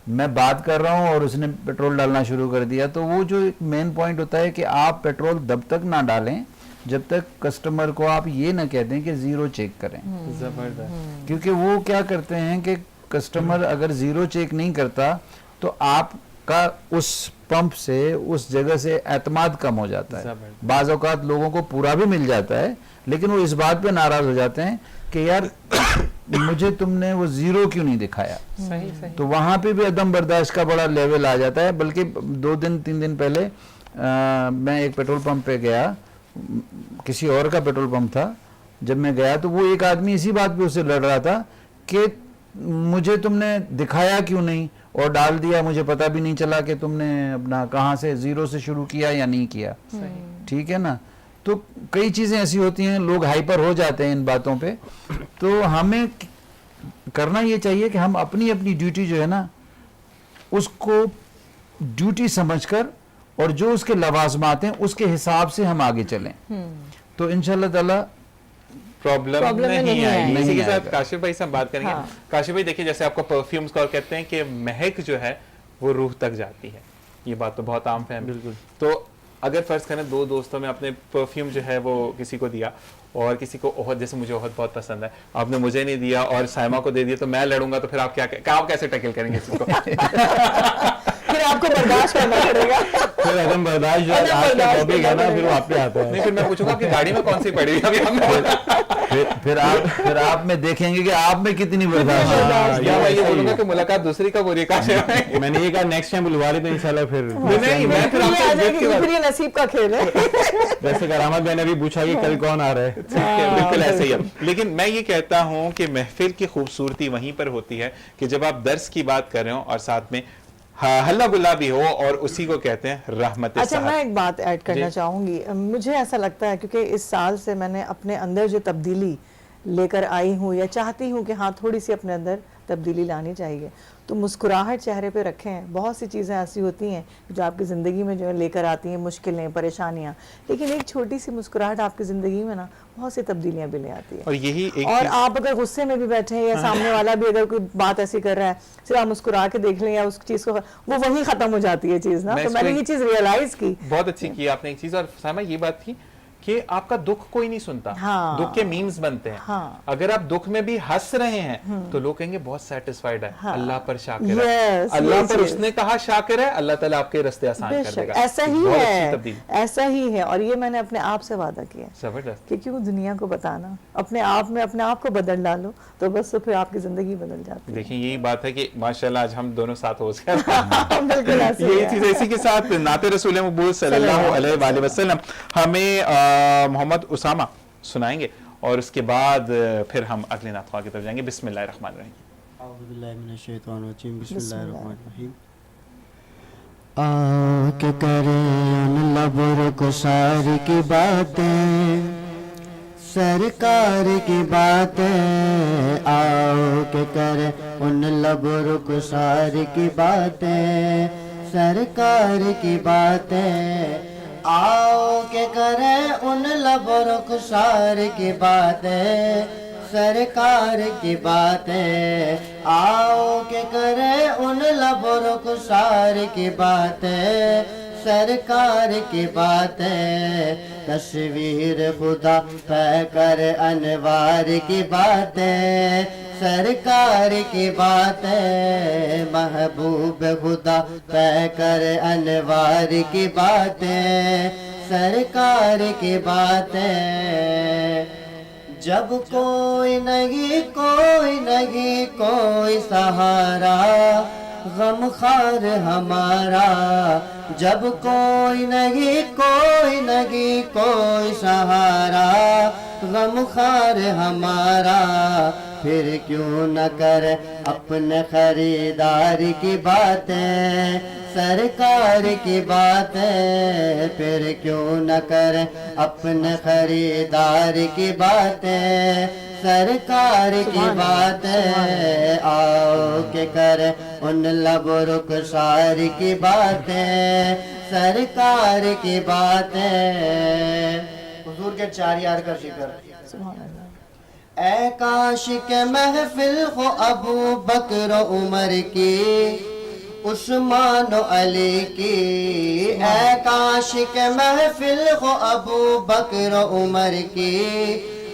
Speaker 5: میں بات کر رہا ہوں اور اس نے پیٹرول ڈالنا شروع کر دیا. تو وہ جو ایک مین پوائنٹ ہوتا ہے کہ آپ پیٹرول تب تک نہ ڈالیں جب تک کسٹمر کو آپ یہ نہ کہہ دیں کہ زیرو چیک کریں,
Speaker 3: زبردست,
Speaker 5: کیونکہ وہ کیا کرتے ہیں کہ کسٹمر اگر زیرو چیک نہیں کرتا تو آپ کا اس پمپ سے اس جگہ سے اعتماد کم ہو جاتا ہے. بعض اوقات لوگوں کو پورا بھی مل جاتا ہے لیکن وہ اس بات پہ ناراض ہو جاتے ہیں کہ یار مجھے تم نے وہ زیرو کیوں نہیں دکھایا. تو وہاں پہ بھی عدم برداشت کا بڑا لیول آ جاتا ہے. بلکہ 2-3 دن پہلے میں ایک پیٹرول پمپ پہ گیا, کسی اور کا پیٹرول پمپ تھا, جب میں گیا تو وہ ایک آدمی اسی بات پہ اس سے لڑ رہا تھا کہ مجھے تم نے دکھایا کیوں نہیں اور ڈال دیا, مجھے پتہ بھی نہیں چلا کہ تم نے اپنا کہاں سے زیرو سے شروع کیا یا نہیں کیا. ٹھیک ہے نا, تو کئی چیزیں ایسی ہوتی ہیں, لوگ ہائپر ہو جاتے ہیں ان باتوں پہ. تو ہمیں کرنا یہ چاہیے کہ ہم اپنی اپنی ڈیوٹی جو ہے نا اس کو ڈیوٹی سمجھ کر اور جو اس کے لوازمات ہیں اس کے حساب سے ہم آگے چلیں, تو انشاءاللہ تعالی
Speaker 3: پرابلم نہیں آئے گی. اسی کے ساتھ
Speaker 5: گا.
Speaker 3: کاشف بھائی سے ہم بات کریں گے. کاشف بھائی دیکھیں جیسے آپ کو پرفیومز کا کہتے ہیں کہ مہک جو ہے وہ روح تک جاتی ہے, یہ بات تو بہت عام فہم. بالکل. تو اگر فرض کریں 2 دوستوں میں اپنے پرفیوم جو ہے وہ کسی کو دیا اور کسی کو عہد, جیسے مجھے عہد بہت پسند ہے, آپ نے مجھے نہیں دیا اور سائمہ کو دے دیا, تو میں لڑوں گا, تو پھر آپ آپ کیسے ٹیکل کریں گے اس کو؟
Speaker 2: پھر آپ کو برداشت کرنا پڑے گا.
Speaker 4: پھر عدم برداشت جو ہے آج کا ٹاپک ہے نا, پھر وہ آپ پہ آتا ہے.
Speaker 3: نہیں, پھر میں پوچھوں گا کہ گاڑی میں کون سی پڑی ہوئی,
Speaker 5: پھر آپ میں دیکھیں گے کہ آپ میں کتنی برداشت ہے.
Speaker 3: یا میں یہ بولوں گا کہ ملاقات دوسری کا بری کاشف ہے.
Speaker 4: میں نے یہ کہا نیکسٹ ٹائم بلوا لیں تو انشاءاللہ پھر
Speaker 3: نہیں, میں پھر آپ سے
Speaker 2: یہ نصیب کا کھیل ہے.
Speaker 4: ویسے کرامت میں نے ابھی پوچھا کہ کل کون آ رہا ہے.
Speaker 3: بالکل ایسے ہی ہے. لیکن میں یہ کہتا ہوں کہ محفل کی خوبصورتی وہیں پر ہوتی ہے کہ جب آپ درس کی بات کر رہے ہو اور ساتھ میں ہلا گلا بھی ہو, اور اسی کو کہتے ہیں رحمت.
Speaker 2: اچھا, میں ایک بات ایڈ کرنا چاہوں گی. مجھے ایسا لگتا ہے کیونکہ اس سال سے میں نے اپنے اندر جو تبدیلی لے کر آئی ہوں یا چاہتی ہوں کہ ہاں تھوڑی سی اپنے اندر تبدیلی لانی چاہیے, تو مسکراہٹ چہرے پہ رکھیں. بہت سی چیزیں ایسی ہوتی ہیں جو آپ کی زندگی میں جو ہے لے کر آتی ہیں, مشکلیں, پریشانیاں, لیکن ایک چھوٹی سی مسکراہٹ آپ کی زندگی میں نا بہت سی تبدیلیاں بھی لے آتی ہے.
Speaker 3: اور یہی
Speaker 2: اور آپ اگر غصے میں بھی بیٹھے ہیں یا سامنے والا بھی اگر کوئی بات ایسی کر رہا ہے, صرف آپ مسکرا کے دیکھ لیں یا اس چیز کو, وہ وہیں ختم ہو جاتی ہے چیز نا. تو میں نے یہ چیز ریئلائز کی.
Speaker 3: بہت اچھی کی آپ نے ایک چیز. اور سائمہ یہ بات تھی کہ آپ کا دکھ کوئی نہیں سنتا, دکھ کے میمز بنتے ہیں. اگر آپ دکھ میں بھی ہنس رہے ہیں تو لوگ کہیں گے بہت سیٹسفائیڈ ہے, اللہ پر شاکر ہے, اللہ پر اس نے کہا شاکر ہے, اللہ تعالیٰ آپ کے رستے آسان کر دے گا.
Speaker 2: ایسا ہی ہے, ایسا ہی ہے. اور یہ میں نے اپنے آپ سے وعدہ کیا کہ کیوں دنیا کو بتانا, اپنے آپ میں اپنے آپ کو بدل ڈالو تو بس پھر آپ کی زندگی بدل جاتی ہے.
Speaker 3: دیکھیں یہی بات ہے کہ ماشاءاللہ آج ہم دونوں ساتھ ہو گئے. یہی چیز اسی کے ساتھ نعت رسول مقبول صلی اللہ علیہ وآلہ وسلم ہمیں محمد اسامہ سنائیں گے, اور اس کے بعد پھر ہم اگلے نعت خواہ کی طرف جائیں گے. بسم اللہ الرحمن الرحیم.
Speaker 1: اعوذ باللہ من الشیطان الرجیم, بسم اللہ الرحمن الرحیم. آ کے کرے ان لبر کو ساری کی باتیں, سرکار کی باتیں. آؤ کے کرے ان لبر کو ساری کی باتیں, سرکار کی باتیں. آؤ کہ کریں ان لب رخسار کی باتیں, سرکار کی باتیں. آؤ کہ کریں ان لب رخسار کی باتیں, سرکار کی باتیں. تصویر خدا پہ کر انوار کی باتیں, سرکار کی باتیں. محبوب خدا پہ کر انوار کی باتیں, سرکار کی باتیں. جب کوئی نہیں کوئی سہارا غم خار ہمارا جب کوئی نہیں کوئی سہارا غم خار ہمارا پھر کیوں نہ کر اپنے خریدار کی باتیں سرکار کی باتیں پھر کیوں نہ کر اپنے خریدار کی باتیں سرکار کی باتیں آؤ کہ کر ان لب رخسار کی باتیں سرکار کی باتیں حضور کے 4 یار کا شکر اے کاش کے محفل ہو ابو بکر و عمر کی عثمان و علی کی اے کاش کے محفل ہو ابو بکر و عمر کی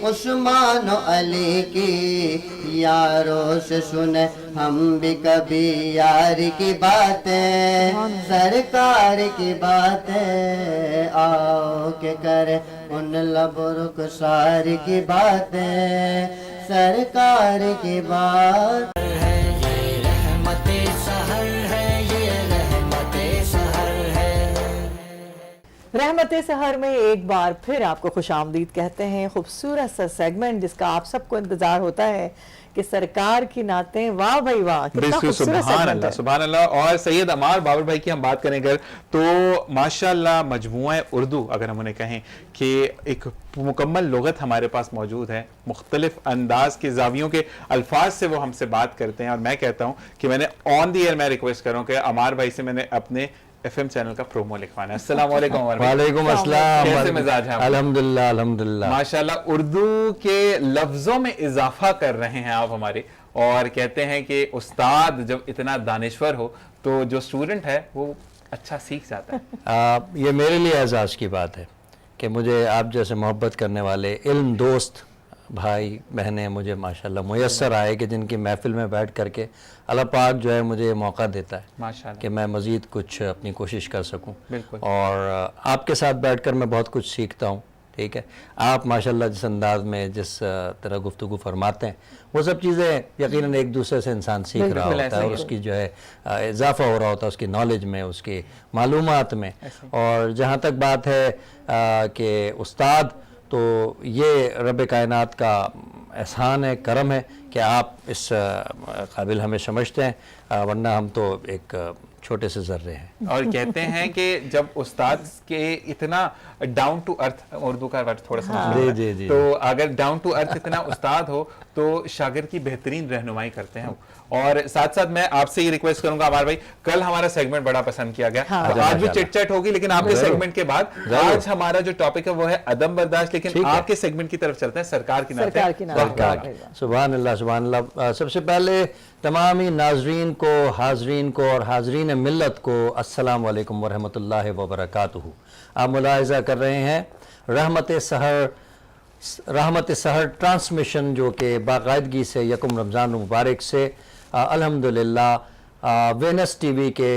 Speaker 1: عثمان و علی کی یاروں سے سنے ہم بھی کبھی یار کی باتیں سرکار کی باتیں آؤ کہ کرے ان لب رخسار کی باتیں سرکار کی بات
Speaker 2: رحمت سحر میں ایک بار پھر آپ کو خوش آمدید کہتے ہیں. خوبصورت سا سیگمنٹ جس کا آپ سب کو انتظار ہوتا ہے کہ سرکار کی نعتیں واہ بھائی واہ کتنا
Speaker 3: بالکل
Speaker 2: خوبصورت
Speaker 3: سبحان
Speaker 2: segment
Speaker 3: اللہ
Speaker 2: ہے.
Speaker 3: سبحان اللہ. اور سید عمار بابر بھائی کی ہم بات کریں اگر تو ماشاءاللہ مجموعہ اردو اگر ہم انہیں کہیں کہ ایک مکمل لغت ہمارے پاس موجود ہے, مختلف انداز کے زاویوں کے الفاظ سے وہ ہم سے بات کرتے ہیں. اور میں کہتا ہوں کہ میں نے آن دی ایئر میں ریکویسٹ کروں کہ عمار بھائی سے میں نے اپنے ایف ایم چینل کا پرومو لکھوانا ہے. السلام علیکم عمر بھائی.
Speaker 5: وعلیکم السلام.
Speaker 3: کیسے مزاج ہیں آپ؟
Speaker 5: الحمدللہ الحمدللہ.
Speaker 3: ماشاءاللہ اردو کے لفظوں میں اضافہ کر رہے ہیں آپ ہمارے, اور کہتے ہیں کہ استاد جب اتنا دانشور ہو تو جو اسٹوڈنٹ ہے وہ اچھا سیکھ جاتا ہے.
Speaker 7: یہ میرے لیے اعزاز کی بات ہے کہ مجھے آپ جیسے محبت کرنے والے علم دوست بھائی بہنیں مجھے ماشاءاللہ میسر آئے کہ جن کی محفل میں بیٹھ کر کے اللہ پاک جو ہے مجھے موقع دیتا ہے
Speaker 3: ماشاءاللہ
Speaker 7: کہ میں مزید کچھ اپنی کوشش کر سکوں.
Speaker 3: بالکل.
Speaker 7: اور آپ کے ساتھ بیٹھ کر میں بہت کچھ سیکھتا ہوں. ٹھیک ہے, آپ ماشاءاللہ جس انداز میں جس طرح گفتگو فرماتے ہیں وہ سب چیزیں یقیناً ایک دوسرے سے انسان سیکھ رہا ہوتا ہے, اور اس کی جو ہے اضافہ ہو رہا ہوتا ہے اس کی نالج میں, اس کی معلومات میں. اور جہاں تک بات ہے کہ استاد, تو یہ رب کائنات کا احسان ہے, کرم ہے کہ آپ اس قابل ہمیں سمجھتے ہیں, ورنہ ہم تو ایک چھوٹے سے ذرے ہیں.
Speaker 3: اور کہتے ہیں کہ جب استاد کے اتنا ڈاؤن ٹو ارتھ, اردو کا ورڈ تھوڑا سا
Speaker 7: جی.
Speaker 3: تو اگر ڈاؤن ٹو ارتھ اتنا استاد ہو تو شاگرد کی بہترین رہنمائی کرتے ہیں. اور ساتھ ساتھ میں آپ سے یہ ریکویسٹ کروں گا عمار بھائی, کل ہمارا سیگمنٹ بڑا پسند کیا گیا, آج بھی چٹ چٹ ہوگی, لیکن آپ کے سیگمنٹ کے بعد آج ہمارا جو ٹاپک ہے وہ ہے عدم برداشت, لیکن آپ کے سیگمنٹ کی طرف چلتے ہیں سرکار کی نعتیں.
Speaker 7: سبحان اللہ سبحان اللہ. سب سے پہلے تمامی ناظرین کو, حاضرین کو اور حاضرین ملت کو السلام علیکم ورحمۃ اللہ وبرکاتہ. آپ ملاحظہ کر رہے ہیں رحمت سحر ٹرانسمیشن جو کہ باقاعدگی سے یکم رمضان المبارک سے الحمدللہ وینس ٹی وی کے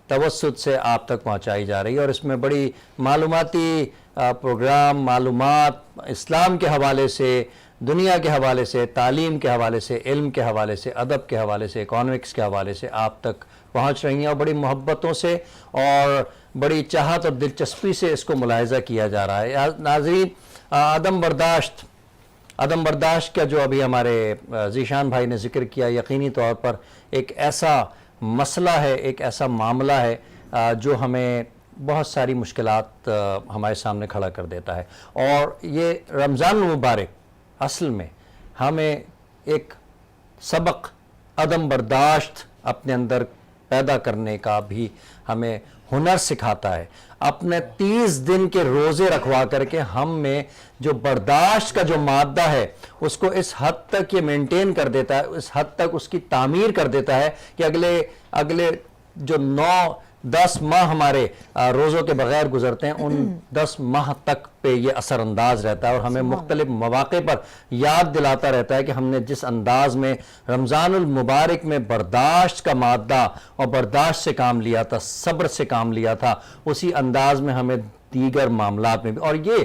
Speaker 7: توسط سے آپ تک پہنچائی جا رہی ہے, اور اس میں بڑی معلوماتی پروگرام, معلومات اسلام کے حوالے سے, دنیا کے حوالے سے, تعلیم کے حوالے سے, علم کے حوالے سے, ادب کے حوالے سے, اکانومکس کے حوالے سے آپ تک پہنچ رہی ہیں, اور بڑی محبتوں سے اور بڑی چاہت اور دلچسپی سے اس کو ملاحظہ کیا جا رہا ہے. ناظرین, عدم برداشت کا جو ابھی ہمارے ذیشان بھائی نے ذکر کیا, یقینی طور پر ایک ایسا مسئلہ ہے, ایک ایسا معاملہ ہے جو ہمیں بہت ساری مشکلات ہمارے سامنے کھڑا کر دیتا ہے. اور یہ رمضان المبارک اصل میں ہمیں ایک سبق عدم برداشت اپنے اندر پیدا کرنے کا بھی ہمیں ہنر سکھاتا ہے. اپنے 30 دن کے روزے رکھوا کر کے ہم میں جو برداشت کا جو مادہ ہے اس کو اس حد تک یہ مینٹین کر دیتا ہے, اس حد تک اس کی تعمیر کر دیتا ہے کہ اگلے جو 9-10 ماہ ہمارے روزوں کے بغیر گزرتے ہیں, ان 10 ماہ تک پہ یہ اثر انداز رہتا ہے, اور ہمیں مختلف مواقع پر یاد دلاتا رہتا ہے کہ ہم نے جس انداز میں رمضان المبارک میں برداشت کا مادہ اور برداشت سے کام لیا تھا, صبر سے کام لیا تھا, اسی انداز میں ہمیں دیگر معاملات میں بھی. اور یہ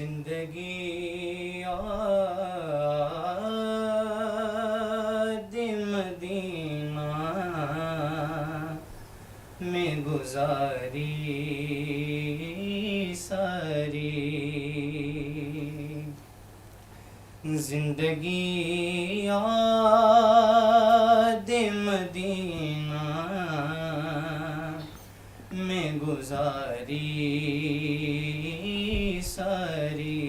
Speaker 1: زندگی یاد مدینہ میں گزاری ساری زندگی یاد مدینہ میں گزاری ساری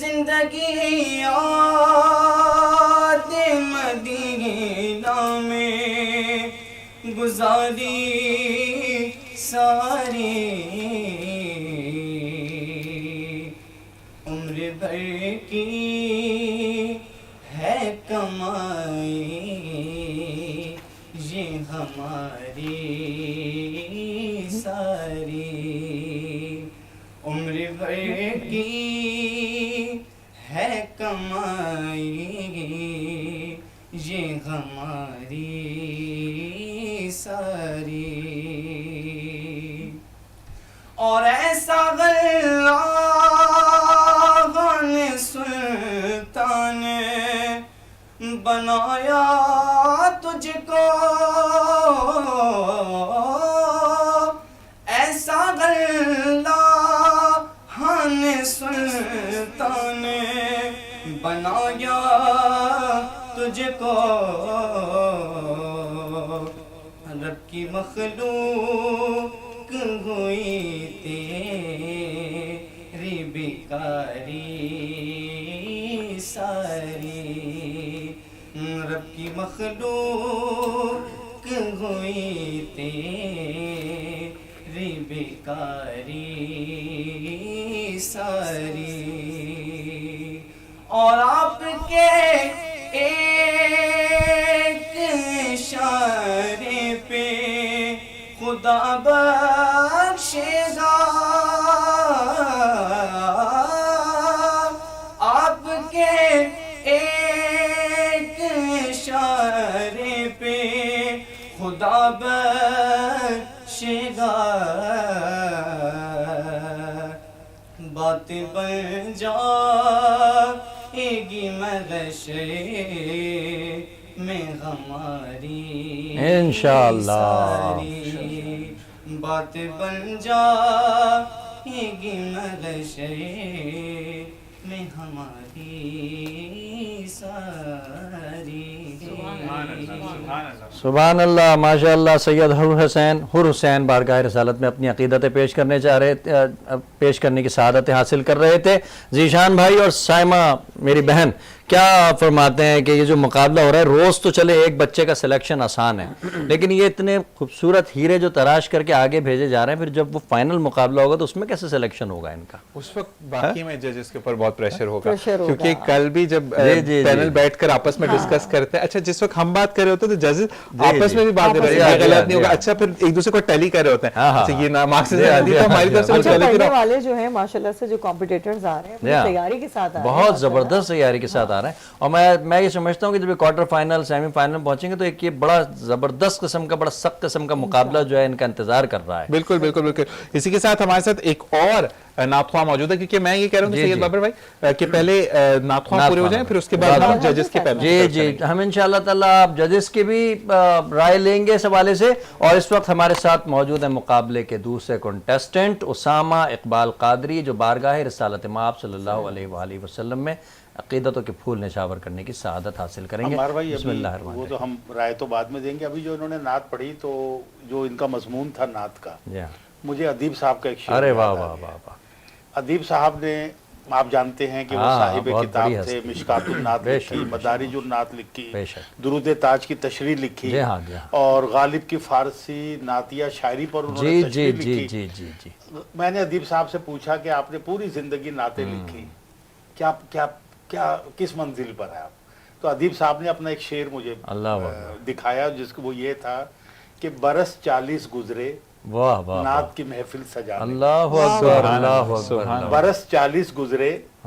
Speaker 1: زندگی یاد مدینہ میں گزاری ساری عمر بھر کی ہے کمائی یہ ہماری ساری عمر بھر کی ہے کمائی یہ ہماری ساری اور ایسا غلغل نے سلطان بنایا تجھ کو ایسا غلغل نے سلطان بنایا تجھ کو رب کی مخلوق ہوئی تیری بیکاری ساری رب کی مخلوق ہوئی تیری بیکاری ساری اور آپ کے ایک اشارے پہ خدا بخشے گا آپ کے ایک اشارے پہ خدا بخشے گا بات بن جائے گی محشر میں ہماری
Speaker 7: انشاءاللہ
Speaker 1: ساری بات بن جائے گی محشر میں ہماری ساری
Speaker 7: سبحان اللہ ماشاء اللہ سید حر حسین بارگاہ رسالت میں اپنی عقیدتیں پیش کرنے کی سعادتیں حاصل کر رہے تھے. ذیشان بھائی اور سائمہ میری بہن کیا فرماتے ہیں کہ یہ جو مقابلہ ہو رہا ہے روز تو چلے ایک بچے کا سلیکشن آسان ہے لیکن یہ اتنے خوبصورت ہیرے جو تراش کر کے آگے بھیجے جا رہے ہیں پھر جب وہ فائنل مقابلہ ہوگا تو اس میں کیسے سلیکشن ہوگا ان کا؟
Speaker 3: اس وقت باقی میں ججز کے اوپر بہت پریشر ہوگا کیونکہ کل بھی جب پینل بیٹھ کر آپس میں ڈسکس کرتے ہیں اچھا جس وقت ہم بات کر رہے ہوتے ہیں تو ججز آپس میں بھی بات کر رہے ہیں غلط نہیں ہوگا اچھا پھر ایک دوسرے کو ٹیلی کر رہے ہوتے ہیں اچھا یہ مارکس سے زیادہ تھا ہماری طرف سے
Speaker 2: پڑھنے والے جو ہیں ماشاءاللہ سے جو کمپٹیٹرز آ رہے ہیں تیاری کے ساتھ آ رہے ہیں
Speaker 7: بہت زبردست تیاری کے ساتھ آ رہے ہیں اور میں یہ سمجھتا ہوں کہ جب کوارٹر فائنل سیمی فائنل پہنچیں گے تو ایک یہ بڑا زبردست قسم کا بڑا سخت قسم کا مقابلہ جو ہے ان کا انتظار کر رہا ہے.
Speaker 3: بالکل بالکل بالکل. اسی کے ساتھ ہمارے ساتھ ایک اور نعت خواہ موجود ہے کیونکہ میں یہ کہہ رہا ہوں کہ سید بابر بھائی کہ پہلے نعت خواہ پورے ہو جائیں پھر اس کے بعد ہم ججز کے پینل
Speaker 7: جی ہم انشاءاللہ تعالیٰ ججز کی بھی رائے لیں گے اس حوالے سے. اور اس وقت ہمارے ساتھ موجود ہیں مقابلے کے دوسرے کنٹیسٹنٹ اسامہ اقبال قادری جو بارگاہ رسالت مآب صلی اللہ علیہ وآلہ وسلم میں عقیدتوں کے پھول نشاور کرنے کی سعادت حاصل کریں گے. بسم اللہ الرحمن الرحیم.
Speaker 6: وہ تو ہم رائے تو بعد میں دیں گے. ابھی جو انہوں نے نعت پڑھی تو جو ان کا مضمون تھا نعت کا مجھے ادیب صاحب کا ایک شعر
Speaker 7: ارے واہ واہ واہ واہ.
Speaker 6: ادیب صاحب نے آپ جانتے ہیں کہ وہ صاحب کتاب تھے. مشکات النعت لکھی, مدارج النعت لکھی, درود تاج کی تشریح لکھی اور غالب کی فارسی نعتیہ شاعری پر انہوں نے تشریح لکھی. میں نے ادیب صاحب سے پوچھا کہ آپ نے پوری زندگی نعتیں لکھی, کیا کس منزل پر ہے آپ؟ تو ادیب صاحب نے اپنا ایک شعر مجھے دکھایا جس کو وہ یہ تھا کہ برس 40 گزرے نعت کی محفل سجانے.
Speaker 7: اللہ اکبر اللہ اکبر.
Speaker 6: برس 40 گزرے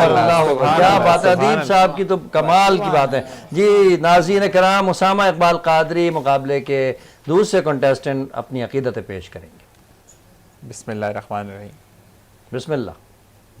Speaker 7: اللہ کیا بات ہے، ادیب صاحب کی تو کمال کی بات ہے جی۔ ناظرین کرام، اسامہ اقبال قادری مقابلے کے دوسرے کنٹیسٹنٹ اپنی عقیدت پیش کریں گے۔
Speaker 3: بسم اللہ الرحمن الرحیم۔
Speaker 7: بسم اللہ۔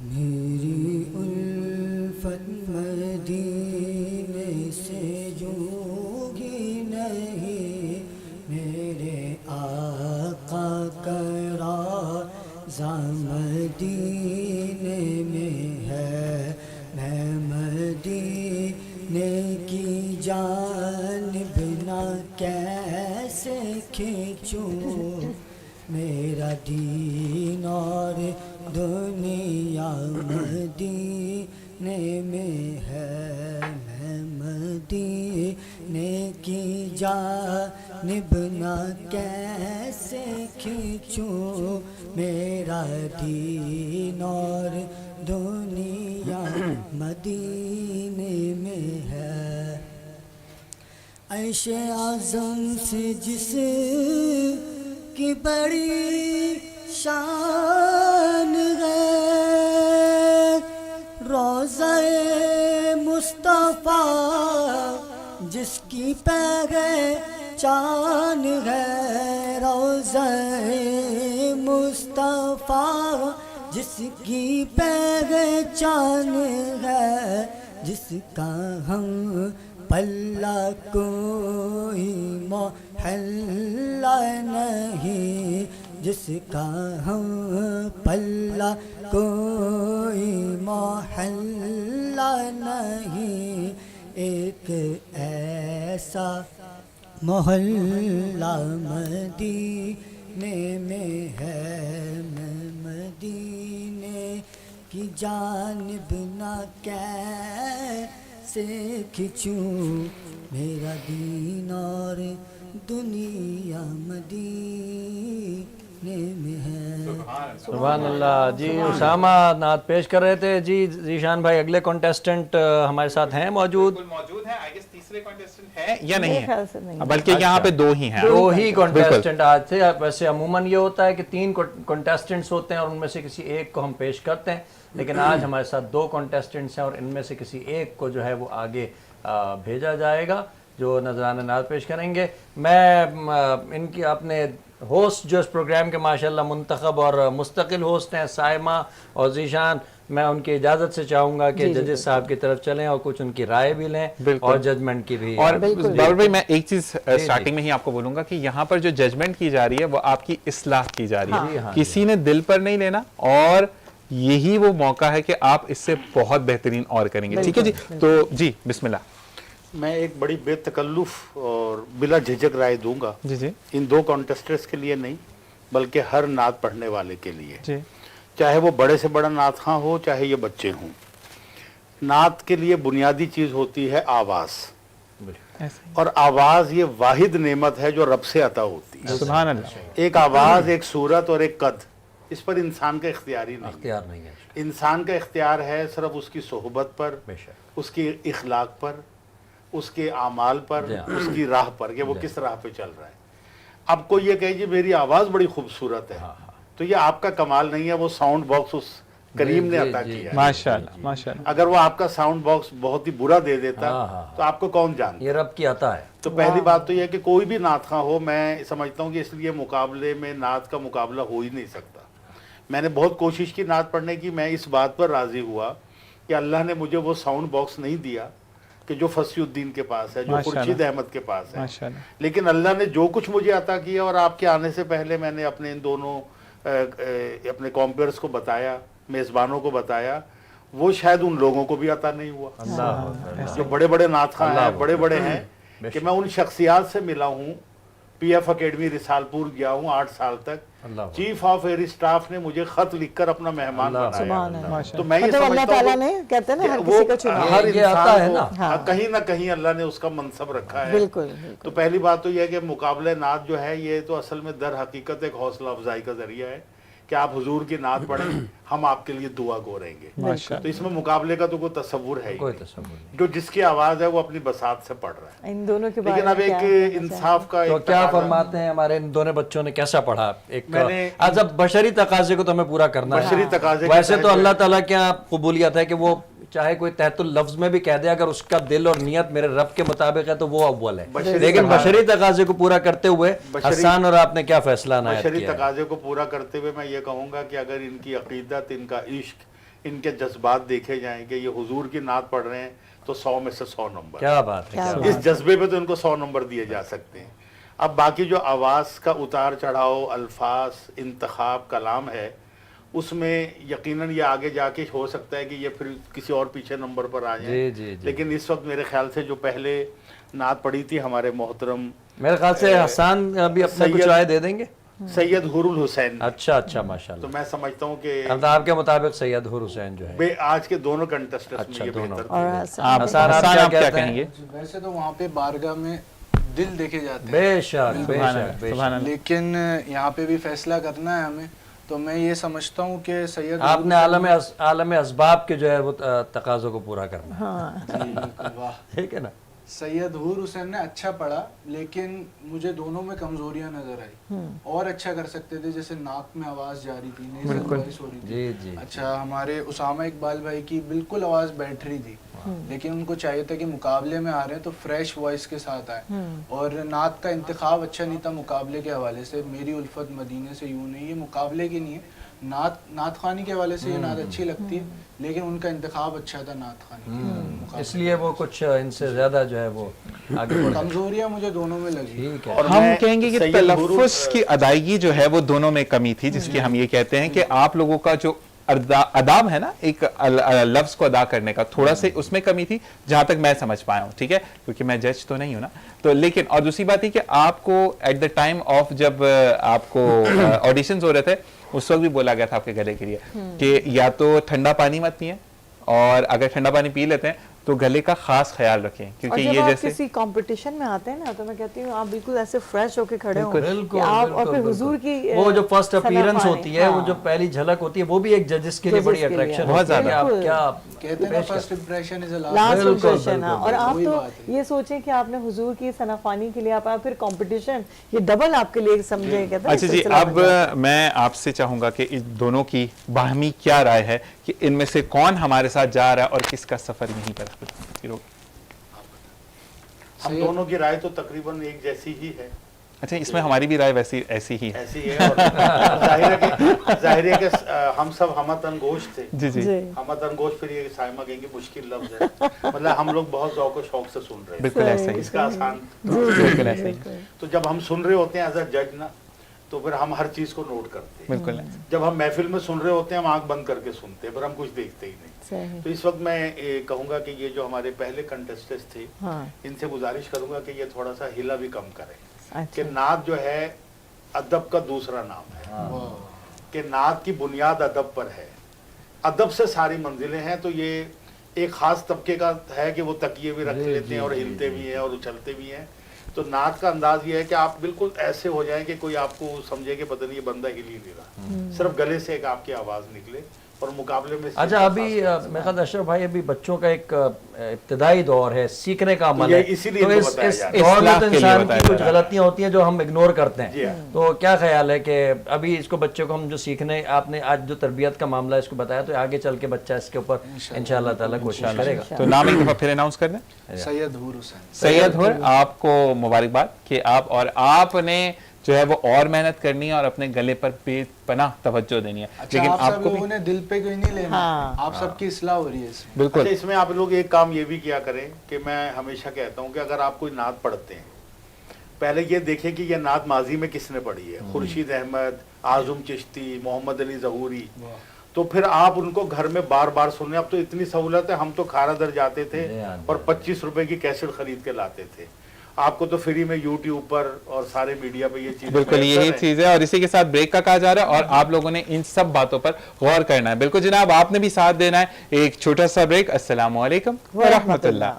Speaker 1: میری الفت مدینے سے جوگی نہیں، میرے آقا کا روضہ مدینے میں ہے، میں مدینے کی جانب نہ کیسے کھینچوں، میرا دین اور دنیا مدینے میں ہے، میں مدینے کی جانب نہ کیسے کھینچوں، میرا دین اور دنیا مدینے میں ہے۔ عیش اعظم سے جس کی بڑی شان ہے، روضہ مصطفیٰ جس کی پہچان ہے، روضہ مصطفیٰ جس کی پہچان ہے، جس کا ہم پلہ کوئی محلہ نہیں، جس کا ہم پلہ کوئی محلہ نہیں، ایک ایسا محلہ مدینے میں ہے، میں مدینے کی جانب نہ کیسے کھینچوں، میرا دین اور دنیا مدینے میں ہے۔
Speaker 7: سبحان اللہ جی۔ اسامہ نعت پیش کر رہے تھے جی۔ ذیشان بھائی اگلے کنٹیسٹنٹ ہمارے ساتھ ہیں موجود؟
Speaker 3: موجود ہیں، آئی گیس تیسرے کنٹیسٹنٹ ہے یا نہیں
Speaker 2: میرے خیال سے
Speaker 3: ہے،
Speaker 2: نہیں۔
Speaker 3: بلکہ یہاں پہ دو ہی ہیں،
Speaker 7: دو ہی کنٹیسٹنٹ آج تھے۔ ویسے عموماً یہ ہوتا ہے کہ 3 کنٹیسٹنٹس ہوتے ہیں اور ان میں سے کسی ایک کو ہم پیش کرتے ہیں، لیکن آج ہمارے ساتھ 2 کنٹیسٹنٹس ہیں اور ان میں سے کسی ایک کو جو ہے وہ آگے بھیجا جائے گا جو نذرانہ نعت پیش کریں گے۔ میں ان کی اپنے ہوسٹ جو اس پروگرام کے ماشاءاللہ منتخب اور مستقل ہوسٹ ہیں، سائمہ اور ذیشان، میں ان کی اجازت سے چاہوں گا کہ ججز صاحب کی طرف چلیں اور کچھ ان کی رائے بھی لیں اور ججمنٹ کی بھی۔
Speaker 3: اور باور بھائی میں ایک چیز سٹارٹنگ میں ہی آپ کو بولوں گا کہ یہاں پر جو ججمنٹ کی جا رہی ہے وہ آپ کی اصلاح کی جا رہی ہے، کسی نے دل پر نہیں لینا، اور یہی وہ موقع ہے کہ آپ اس سے بہت بہترین اور کریں گے۔ ٹھیک ہے جی، تو جی بسم اللہ۔
Speaker 6: میں ایک بڑی بے تکلف اور بلا جھجک رائے دوں گا،
Speaker 3: جی جی
Speaker 6: ان 2 کانٹیسٹنٹس کے لیے نہیں بلکہ ہر نعت پڑھنے والے کے لیے،
Speaker 3: جی،
Speaker 6: چاہے وہ بڑے سے بڑا نعت خواں ہو چاہے یہ بچے ہوں۔ نعت کے لیے بنیادی چیز ہوتی ہے آواز، اور آواز یہ واحد نعمت ہے جو رب سے عطا ہوتی ہے۔
Speaker 3: سبحان اللہ۔
Speaker 6: ایک آواز، ایک صورت اور ایک قد، اس پر انسان کا اختیار ہی نہیں۔
Speaker 7: اختیار نہیں ہے،
Speaker 6: انسان کا اختیار ہے صرف اس کی صحبت پر،
Speaker 7: بے شک۔
Speaker 6: اس کے اخلاق پر، اس کے اعمال پر، اس کی راہ پر، کہ وہ کس راہ پہ چل رہا ہے۔ اب کوئی یہ کہے جی میری آواز بڑی خوبصورت ہے، تو یہ آپ کا کمال نہیں ہے، وہ ساؤنڈ باکس اس کریم نے عطا کیا ہے۔
Speaker 3: ماشاءاللہ ماشاءاللہ۔
Speaker 6: اگر وہ آپ کا ساؤنڈ باکس بہت ہی برا دے دیتا تو آپ کو کون جانتا؟
Speaker 7: یہ رب کی عطا ہے۔
Speaker 6: تو پہلی بات تو یہ ہے کہ کوئی بھی نعت خواں ہو، میں سمجھتا ہوں کہ اس لیے مقابلے میں نعت کا مقابلہ ہو ہی نہیں سکتا۔ میں نے بہت کوشش کی نعت پڑھنے کی، میں اس بات پر راضی ہوا کہ اللہ نے مجھے وہ ساؤنڈ باکس نہیں دیا کہ جو فصیح الدین کے پاس ہے، جو خورشید احمد کے پاس ہے، لیکن اللہ نے جو کچھ مجھے عطا کیا، اور آپ کے آنے سے پہلے میں نے اپنے ان دونوں اپنے کمپیئرز کو بتایا، میزبانوں کو بتایا، وہ شاید ان لوگوں کو بھی عطا نہیں ہوا جو بڑے بڑے نعت خواں ہیں، بڑے بڑے ہیں، کہ میں ان شخصیات سے ملا ہوں۔ پی ایف اکیڈمی رسالپور گیا ہوں 8 سال تک، چیف آف ایئر اسٹاف نے مجھے خط لکھ کر اپنا مہمان بنایا۔ تو میں یہ
Speaker 2: اللہ تعالیٰ نے کہتے ہیں نا ہر کسی کو چنا،
Speaker 6: ہر انسان کو کہیں نہ کہیں اللہ نے اس کا منصب رکھا ہے۔
Speaker 2: بالکل۔
Speaker 6: تو پہلی بات تو یہ ہے کہ مقابلہ نعت جو ہے یہ تو اصل میں در حقیقت ایک حوصلہ افزائی کا ذریعہ ہے کہ آپ حضور کی نعت پڑھیں ہم آپ کے لیے دعا گو رہیں گے. تو اس میں مقابلے کا تو کوئی تصور ہے ہی
Speaker 7: کوئی
Speaker 6: نہیں.
Speaker 7: تصور نہیں.
Speaker 6: جو جس کی آواز ہے وہ اپنی بساط سے پڑھ رہا ہے.
Speaker 2: ان دونوں کے بارے
Speaker 6: لیکن اب
Speaker 2: میں
Speaker 6: ایک
Speaker 2: کیا کہنا
Speaker 6: انصاف کا
Speaker 7: تو
Speaker 6: ایک
Speaker 7: کیا
Speaker 6: تقاضا-
Speaker 7: فرماتے ہیں ہمارے ان دونوں بچوں نے کیسا پڑھا؟ ایک
Speaker 6: میں نے-
Speaker 7: آج اب بشری تقاضے کو تو ہمیں پورا کرنا ہے.
Speaker 6: بشری تقاضے کے
Speaker 7: ویسے
Speaker 6: تحت
Speaker 7: تو اللہ تعالیٰ کیا قبولیت ہے کہ وہ چاہے کوئی تحت اللفظ میں بھی کہہ دے اگر اس کا دل اور نیت میرے رب کے مطابق ہے تو وہ اول ہے. لیکن بشری تقاضے کو پورا کرتے ہوئے حسان اور آپ نے کیا فیصلہ عنایت
Speaker 6: بشری
Speaker 7: کیا ہے؟
Speaker 6: تقاضے کو پورا کرتے ہوئے میں یہ کہوں گا کہ اگر ان کی عقیدت، ان کا عشق، ان کے جذبات دیکھے جائیں کہ یہ حضور کی نعت پڑھ رہے ہیں تو 100 میں سے 100 نمبر.
Speaker 7: کیا بات ہے، کیا بات
Speaker 6: اس جذبے پہ تو ان کو 100 نمبر دیے جا سکتے ہیں. اب باقی جو آواز کا اتار چڑھاؤ، الفاظ، انتخاب، کلام ہے، اس میں یقیناً یہ آگے جا کے ہو سکتا ہے کہ یہ پھر کسی اور پیچھے نمبر پر آ جائیں.
Speaker 7: جی.
Speaker 6: لیکن اس وقت میرے خیال سے جو پہلے نعت پڑھی تھی ہمارے محترم
Speaker 7: میرے خیال سے حسان بھی اپنے کچھ رائے دے دیں گے.
Speaker 6: سید حور الحسین،
Speaker 7: اچھا ماشاءاللہ.
Speaker 6: تو میں سمجھتا ہوں کہ
Speaker 7: اب آپ کے مطابق سید حور حسین جو ہے.
Speaker 6: آج کے دونوں کنٹسٹنٹس میں یہ
Speaker 7: دونوں.
Speaker 6: بہتر
Speaker 2: اور
Speaker 6: تھے.
Speaker 2: حسان
Speaker 7: حسان آپ کیا کہیں گے؟
Speaker 8: ویسے تو وہاں پہ بارگاہ میں دل دیکھے جاتے ہیں،
Speaker 7: بے شک بے شک بے شک.
Speaker 8: لیکن یہاں پہ بھی فیصلہ کرنا ہے ہمیں. تو میں یہ سمجھتا ہوں کہ سید
Speaker 7: آپ نے عالم اسباب کے جو ہے وہ تقاضوں کو پورا کرنا ہے.
Speaker 8: جی بالکل، واہ.
Speaker 7: ٹھیک ہے نا.
Speaker 8: سید حور حسین نے اچھا پڑھا لیکن مجھے دونوں میں کمزوریاں نظر آئی. اور اچھا کر سکتے تھے، جیسے ناک میں آواز جا رہی تھی، نیزل وائس ہو رہی تھی.
Speaker 7: جی.
Speaker 8: اچھا ہمارے اسامہ اقبال بھائی کی بالکل آواز بیٹھ رہی تھی، لیکن ان کو چاہیے تھا کہ مقابلے میں آ رہے ہیں تو فریش وائس کے ساتھ آئے. اور نعت کا انتخاب اچھا نہیں تھا مقابلے کے حوالے سے. میری الفت مدینے سے یوں نہیں، یہ مقابلے کی نہیں ہے. نعت خوانی کے حوالے سے یہ نعت اچھی لگتی ہے، لیکن ان کا انتخاب اچھا تھا نعت خوانی.
Speaker 7: اس لیے وہ کچھ ان سے زیادہ جو ہے وہ آگے بڑھ گئے.
Speaker 8: کمزوریاں مجھے دونوں میں لگی.
Speaker 7: ٹھیک ہے.
Speaker 6: اور
Speaker 3: ہم
Speaker 6: میں
Speaker 3: کہیں گے کہ
Speaker 6: سید
Speaker 3: تلفظ کی ادائیگی جو ہے وہ دونوں میں کمی تھی، جس کی ہم یہ کہتے ہیں کہ آپ لوگوں کا جو اداب ہے نا ایک لفظ کو ادا کرنے کا، تھوڑا سے اس میں کمی تھی جہاں تک میں سمجھ پایا ہوں. ٹھیک ہے، کیونکہ میں جج تو نہیں ہوں نا. تو لیکن اور دوسری بات یہ کہ آپ کو ایٹ دا ٹائم آف جب آپ کو آڈیشنز ہو رہے تھے اس وقت بھی بولا گیا تھا آپ کے گلے کے لیے کہ یا تو ٹھنڈا پانی مت پئیں، اور اگر ٹھنڈا پانی پی لیتے ہیں تو گلے کا خاص خیال رکھیں.
Speaker 2: اور
Speaker 3: کیونکہ
Speaker 2: جب
Speaker 3: یہ
Speaker 2: آپ
Speaker 3: جیسے
Speaker 2: کسی کمپٹیشن میں آتے ہیں نا تو میں کہتی ہوں آپ بالکل ایسے فریش ہو کے کھڑے ہوں
Speaker 7: بالکل
Speaker 2: کہ آپ اور پھر حضور کی
Speaker 7: وہ جو فرسٹ
Speaker 2: ثنا
Speaker 7: اپیرنس
Speaker 2: پائیں.
Speaker 7: ہوتی ہے، وہ جو پہلی جھلک ہوتی ہے، وہ بھی ایک ججز کے لیے بڑی اٹریکشن
Speaker 3: بہت
Speaker 7: ہوتی ہے.
Speaker 3: زیادہ.
Speaker 7: آپ کیا
Speaker 8: کہتے ہیں نا فرسٹ امپریشن از
Speaker 2: لاسٹ
Speaker 7: بالکل،
Speaker 2: امپریشن.
Speaker 7: بالکل،
Speaker 2: اور آپ
Speaker 8: وہی
Speaker 2: تو
Speaker 8: بات ہے.
Speaker 2: یہ سوچیں کہ آپ نے حضور کی ثنا خوانی کے لیے آپ پھر کمپٹیشن، یہ ڈبل آپ کے لیے سمجھیں. کہتے ہیں
Speaker 3: اچھا جی، اب میں آپ سے چاہوں گا کہ ان دونوں کی باہمی کیا رائے ہے کہ ان میں سے کون ہمارے ساتھ جا رہا ہے اور کس کا سفر یہیں پر.
Speaker 6: ہم دونوں کی رائے تو تقریباً ایک جیسی ہی ہے.
Speaker 3: اچھا، اس میں ہماری بھی رائے ایسی ہی ہے.
Speaker 6: ایسی ہے. اور ظاہر ہے کہ ہم سب ہمتن گوشت تھے.
Speaker 3: جی.
Speaker 6: ہمتن گوشت، پھر یہ سائمہ کہیں گے مشکل لفظ ہے، مطلب ہم لوگ بہت ذوق و شوق سے سن رہے ہیں.
Speaker 3: بالکل ایسا ہی.
Speaker 6: اس کا آسان
Speaker 3: بالکل ایسا ہی.
Speaker 6: تو جب ہم سن رہے ہوتے ہیں ایز اے جج نا، تو پھر ہم ہر چیز کو نوٹ کرتے ہیں.
Speaker 3: بالکل.
Speaker 6: جب ہم محفل میں سن رہے ہوتے ہیں ہم آنکھ بند کر کے سنتے ہیں، پھر ہم کچھ دیکھتے ہی نہیں. تو اس وقت میں کہوں گا کہ یہ جو ہمارے پہلے کنٹسٹنٹس تھے ان سے گزارش کروں گا کہ یہ تھوڑا سا ہلا بھی کم کریں کہ نعت جو ہے ادب کا دوسرا نام ہے، کہ نعت کی بنیاد ادب پر ہے. ادب سے ساری منزلیں ہیں. تو یہ ایک خاص طبقے کا ہے کہ وہ تکیے بھی رکھ لیتے ہیں اور ہلتے بھی ہیں اور اچھلتے بھی ہیں. تو نعت کا انداز یہ ہے کہ آپ بالکل ایسے ہو جائیں کہ کوئی آپ کو سمجھے کہ پتہ نہیں یہ بندہ ہل ہی نہیں رہا، صرف گلے سے ایک آپ کی آواز نکلے. اور مقابلے میں
Speaker 7: اچھا، ابھی میں خیال اشرف بھائی ابھی بچوں کا ایک ابتدائی دور ہے، سیکھنے کا عمل ہے.
Speaker 6: اسی لیے
Speaker 7: تو اس دور میں تو انسان کی کچھ غلطیاں ہوتی ہیں جو ہم اگنور کرتے ہیں. تو کیا خیال ہے کہ ابھی اس کو بچے کو ہم جو سیکھنے، آپ نے آج جو تربیت کا معاملہ اس کو بتایا، تو آگے چل کے بچہ اس کے اوپر انشاءاللہ تعالیٰ کوشش کرے گا.
Speaker 3: تو نام ایک دفعہ پھر اناؤنس کر دیں.
Speaker 8: سید حور حسین.
Speaker 3: سید حور، آپ کو مبارکباد کہ آپ نے جو ہے وہ اور محنت کرنی ہے اور اپنے گلے پر بے پناہ توجہ دینی ہے.
Speaker 8: لیکن آپ لوگوں نے دل پہ کوئی نہیں لینا، آپ سب کی اصلاح ہو رہی ہے اس میں.
Speaker 3: بالکل.
Speaker 6: اس میں آپ لوگ ایک کام یہ بھی کیا کریں کہ میں ہمیشہ کہتا ہوں کہ اگر آپ کوئی نعت پڑھتے ہیں، پہلے یہ دیکھیں کہ یہ نعت ماضی میں کس نے پڑھی ہے. خورشید احمد، اعظم چشتی، محمد علی ظہوری. تو پھر آپ ان کو گھر میں بار بار سنیں. اب تو اتنی سہولت ہے، ہم تو کھارا در جاتے تھے اور 25 روپے کی کیسٹ خرید کے لاتے تھے. آپ کو تو فری میں یوٹیوب پر اور سارے میڈیا پہ یہ چیز
Speaker 3: بالکل یہی چیز ہے. اور اسی کے ساتھ بریک کا کہا جا رہا ہے اور آپ لوگوں نے ان سب باتوں پر غور کرنا ہے. بالکل جناب، آپ نے بھی ساتھ دینا ہے. ایک چھوٹا سا بریک. السلام علیکم ورحمۃ اللہ.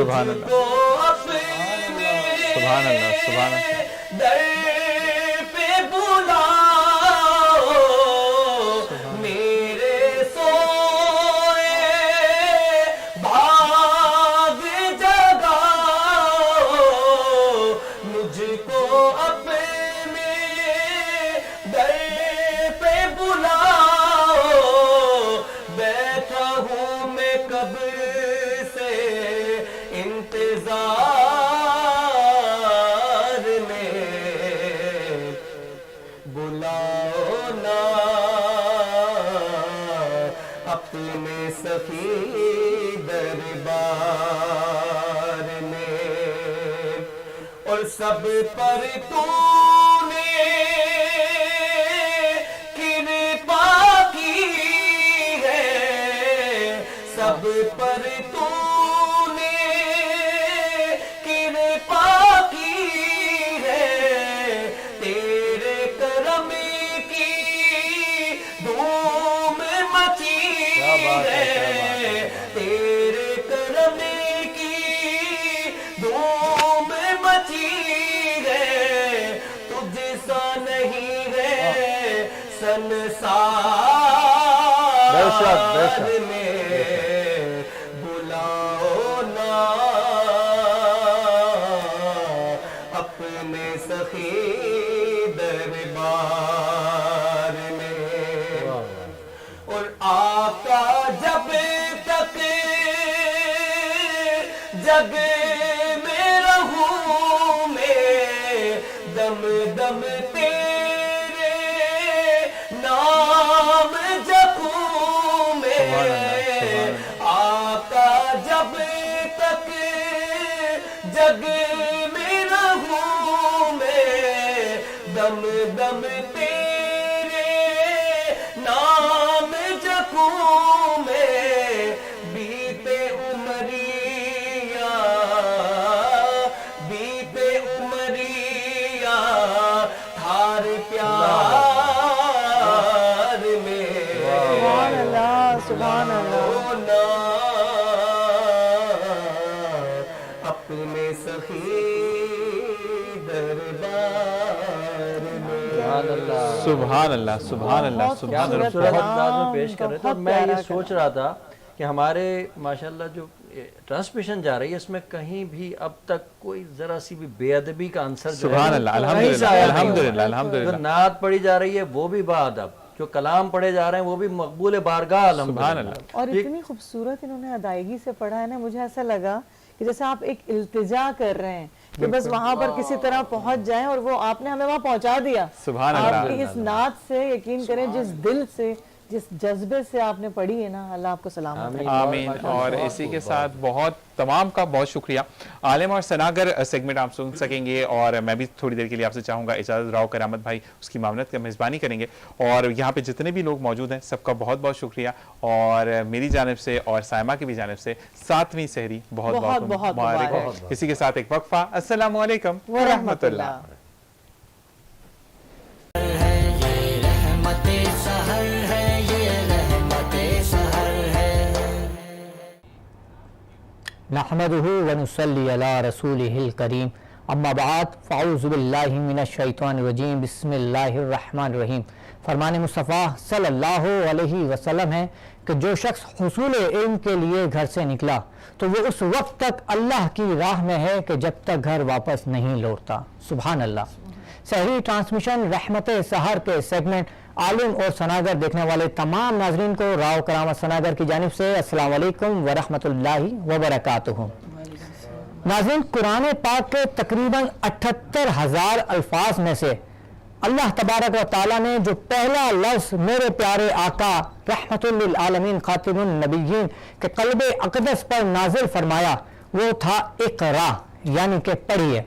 Speaker 3: سبحان اللہ سبحان اللہ سبحان اللہ
Speaker 1: در پہ بلاؤ میرے سوئے بھاگ جگاؤ مجھ کو اپنے در پہ بلاؤ بیٹھا ہوں میں کب سے انتظار میں بلاؤ نا اپنے سخی دربار میں اور سب پر تو نے کرپا کی ہے سب پر تو نے کرپا کی ہے تیرے کرم کی دھوم مچی ہے تیرے کرم کی دھوم مچی ہے تجھ سا نہیں ہے سنسار میں بلاؤ نا اپنے سخی دربار میں اور آقا جب تک جگ میں رہوں میں دم دم تیرے نام جپوں میں آقا جب تک جگ میں رہوں میں دم دم تیرے نام جپوں میں بیتے عمریاں تھار پیار میں
Speaker 2: سبحان اللہ سبحان اللہ
Speaker 1: اپنے سخی دربار میں
Speaker 3: سبحان اللہ سبحان اللہ سبحان اللہ
Speaker 7: خوبصورت انداز میں پیش کر رہے تھے اور میں یہ سوچ رہا تھا کہ ہمارے ماشاءاللہ جو ٹرانسمیشن جا رہی ہے اس میں کہیں بھی اب تک کوئی ذرا سی بھی بے ادبی کا عنصر جو ہے
Speaker 3: سبحان اللہ
Speaker 7: کہیں سے آیا نہیں ہوا۔
Speaker 3: الحمدللہ الحمدللہ
Speaker 7: جو نعت پڑھی جا رہی ہے وہ بھی با-ادب، جو کلام پڑھے جا رہے ہیں وہ بھی مقبول بارگاہ الحمدللہ۔
Speaker 3: سبحان اللہ۔
Speaker 2: اور اتنی خوبصورت انہوں نے ادائیگی سے پڑھا ہے نا، مجھے ایسا لگا کہ جیسے آپ ایک التجا کر رہے ہیں کہ بس وہاں پر کسی طرح پہنچ جائیں، اور وہ آپ نے ہمیں وہاں پہنچا دیا۔
Speaker 3: سبحان اللہ۔
Speaker 2: آپ کی اس نعت سے یقین کریں، جس دل سے جس جذبے سے آپ نے پڑھی ہے نا، اللہ آپ کو سلامت رکھے۔
Speaker 3: آمین۔ اور اسی کے ساتھ بہت تمام کا بہت شکریہ۔ عالم اور ثناگر سیگمنٹ آپ سن سکیں گے، اور میں بھی تھوڑی دیر کے لیے آپ سے چاہوں گا اجازت، راؤ کرامت بھائی اس کی معاونت کا میزبانی کریں گے، اور یہاں پہ جتنے بھی لوگ موجود ہیں سب کا بہت بہت شکریہ، اور میری جانب سے اور سائمہ کی بھی جانب سے 7ویں سحری بہت بہت مبارک ہو۔ اسی کے ساتھ ایک وقفہ۔ السلام علیکم ورحمۃ اللہ۔
Speaker 9: نحمده ونصلي على رسوله الكريم اما بعد فاعوذ باللہ من الشیطان الرجیم بسم اللہ الرحمن الرحیم۔ فرمان مصطفیٰ صلی اللہ علیہ وسلم ہے کہ جو شخص حصول علم کے لیے گھر سے نکلا تو وہ اس وقت تک اللہ کی راہ میں ہے کہ جب تک گھر واپس نہیں لوٹتا۔ سبحان اللہ۔ سحری ٹرانسمیشن رحمت سحر کے سیگمنٹ عالم اور ثناگر دیکھنے والے تمام ناظرین کو راؤ کرامت ثناگر کی جانب سے السلام علیکم ورحمۃ اللہ وبرکاتہ۔ ناظرین، قرآن پاک کے تقریباً 78,000 الفاظ میں سے اللہ تبارک و تعالیٰ نے جو پہلا لفظ میرے پیارے آقا رحمت للعالمین خاتم النبیین کے قلب اقدس پر نازل فرمایا وہ تھا اقرا، یعنی کہ پڑھیے۔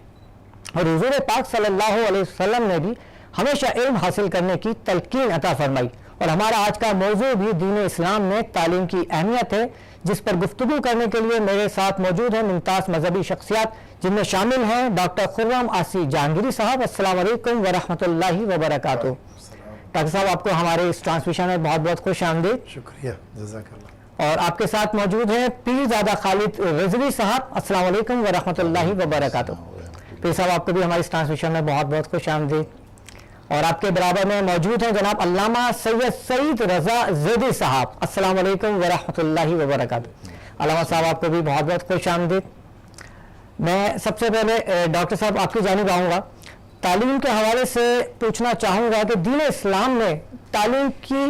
Speaker 9: اور حضور پاک صلی اللہ علیہ وسلم نے بھی ہمیشہ علم حاصل کرنے کی تلقین عطا فرمائی، اور ہمارا آج کا موضوع بھی دین اسلام میں تعلیم کی اہمیت ہے، جس پر گفتگو کرنے کے لیے میرے ساتھ موجود ہیں ممتاز مذہبی شخصیات، جن میں شامل ہیں ڈاکٹر خرم آسی جہانگیری صاحب۔ السلام علیکم ورحمۃ اللہ وبرکاتہ۔ ڈاکٹر صاحب، آپ کو ہمارے اس ٹرانسمیشن میں بہت بہت خوش آمدید۔
Speaker 10: شکریہ، جزاک اللہ۔
Speaker 9: اور آپ کے ساتھ موجود ہیں پیر زادہ خالد رضوی صاحب. السلام علیکم ورحمۃ اللہ وبرکاتہ. پیر صاحب آپ کو بھی ہماری اس ٹرانسمیشن میں بہت بہت خوش آمدید. اور آپ کے برابر میں موجود ہیں جناب علامہ سید سعید رضا زیدی صاحب. السلام علیکم ورحمۃ اللہ وبرکاتہ. علامہ صاحب آپ کو بھی بہت بہت خوش آمدید. میں سب سے پہلے ڈاکٹر صاحب آپ کی جانب آؤں گا. تعلیم کے حوالے سے پوچھنا چاہوں گا کہ دین اسلام میں تعلیم کی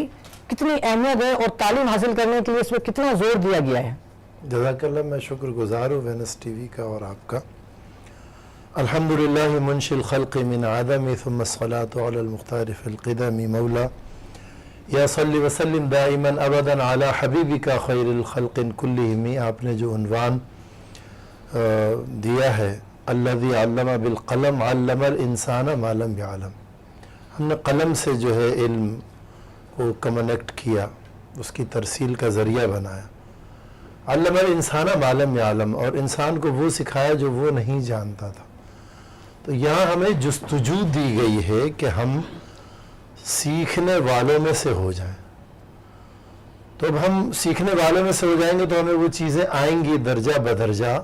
Speaker 9: کتنی اہمیت ہے اور تعلیم حاصل کرنے کے لیے اس میں کتنا زور دیا گیا ہے؟
Speaker 10: جزاک اللہ. میں شکر گزار ہوں وینس ٹی وی کا اور آپ کا. الحمدللہ منشی الخلق من عدم ثم الصلاة علی المختار فی القدم مولا یا صلی وسلم دائما ابدا علی حبیبک خیر الخلق کلہم. آپ نے جو عنوان دیا ہے الذی علم بالقلم علم الانسان ما لم یعلم، ہم نے قلم سے جو ہے علم کو کنیکٹ کیا، اس کی ترسیل کا ذریعہ بنایا. علم الانسان ما لم یعلم، اور انسان کو وہ سکھایا جو وہ نہیں جانتا تھا. تو یہاں ہمیں جستجو دی گئی ہے کہ ہم سیکھنے والوں میں سے ہو جائیں. تو اب ہم سیکھنے والوں میں سے ہو جائیں گے تو ہمیں وہ چیزیں آئیں گی درجہ بدرجہ.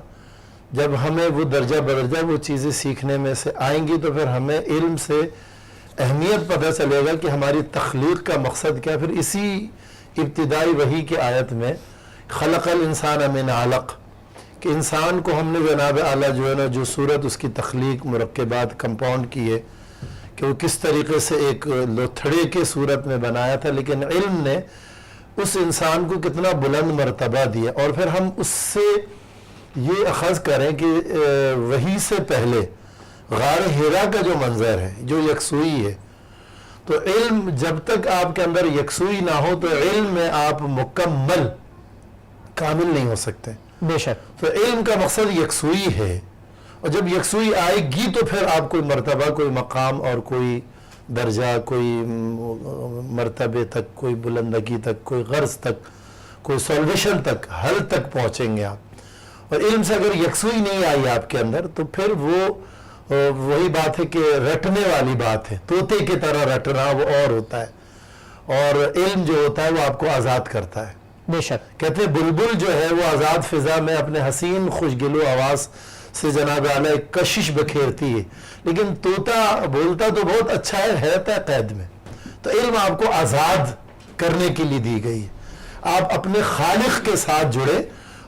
Speaker 10: جب ہمیں وہ درجہ بدرجہ وہ چیزیں سیکھنے میں سے آئیں گی تو پھر ہمیں علم سے اہمیت پتہ چلے گا کہ ہماری تخلیق کا مقصد کیا. پھر اسی ابتدائی وحی کی آیت میں خلق الانسان من علق، کہ انسان کو ہم نے جناب اعلیٰ جو ہے نا جو صورت اس کی تخلیق مرکبات کمپاؤنڈ کیے کہ وہ کس طریقے سے ایک لوتھڑے کے صورت میں بنایا تھا، لیکن علم نے اس انسان کو کتنا بلند مرتبہ دیا. اور پھر ہم اس سے یہ اخذ کریں کہ وحی سے پہلے غار حرا کا جو منظر ہے جو یکسوئی ہے، تو علم جب تک آپ کے اندر یکسوئی نہ ہو تو علم میں آپ مکمل کامل نہیں ہو سکتے.
Speaker 9: بے شک.
Speaker 10: تو علم کا مقصد یکسوئی ہے، اور جب یکسوئی آئے گی تو پھر آپ کوئی مرتبہ، کوئی مقام اور کوئی درجہ، کوئی مرتبے تک، کوئی بلندگی تک، کوئی غرض تک، کوئی سولویشن تک، حل تک پہنچیں گے آپ. اور علم سے اگر یکسوئی نہیں آئی آپ کے اندر تو پھر وہ وہی بات ہے کہ رٹنے والی بات ہے، طوطے کی طرح رٹنا وہ اور ہوتا ہے، اور علم جو ہوتا ہے وہ آپ کو آزاد کرتا ہے.
Speaker 9: بے شک.
Speaker 10: کہتے ہیں بلبل جو ہے وہ آزاد فضا میں اپنے حسین خوشگلو آواز سے جناب اعلیٰ ایک کشش بکھیرتی ہے، لیکن طوطا بولتا تو بہت اچھا ہے، رہتا ہے قید میں. تو علم آپ کو آزاد کرنے کے لیے دی گئی ہے. آپ اپنے خالق کے ساتھ جڑے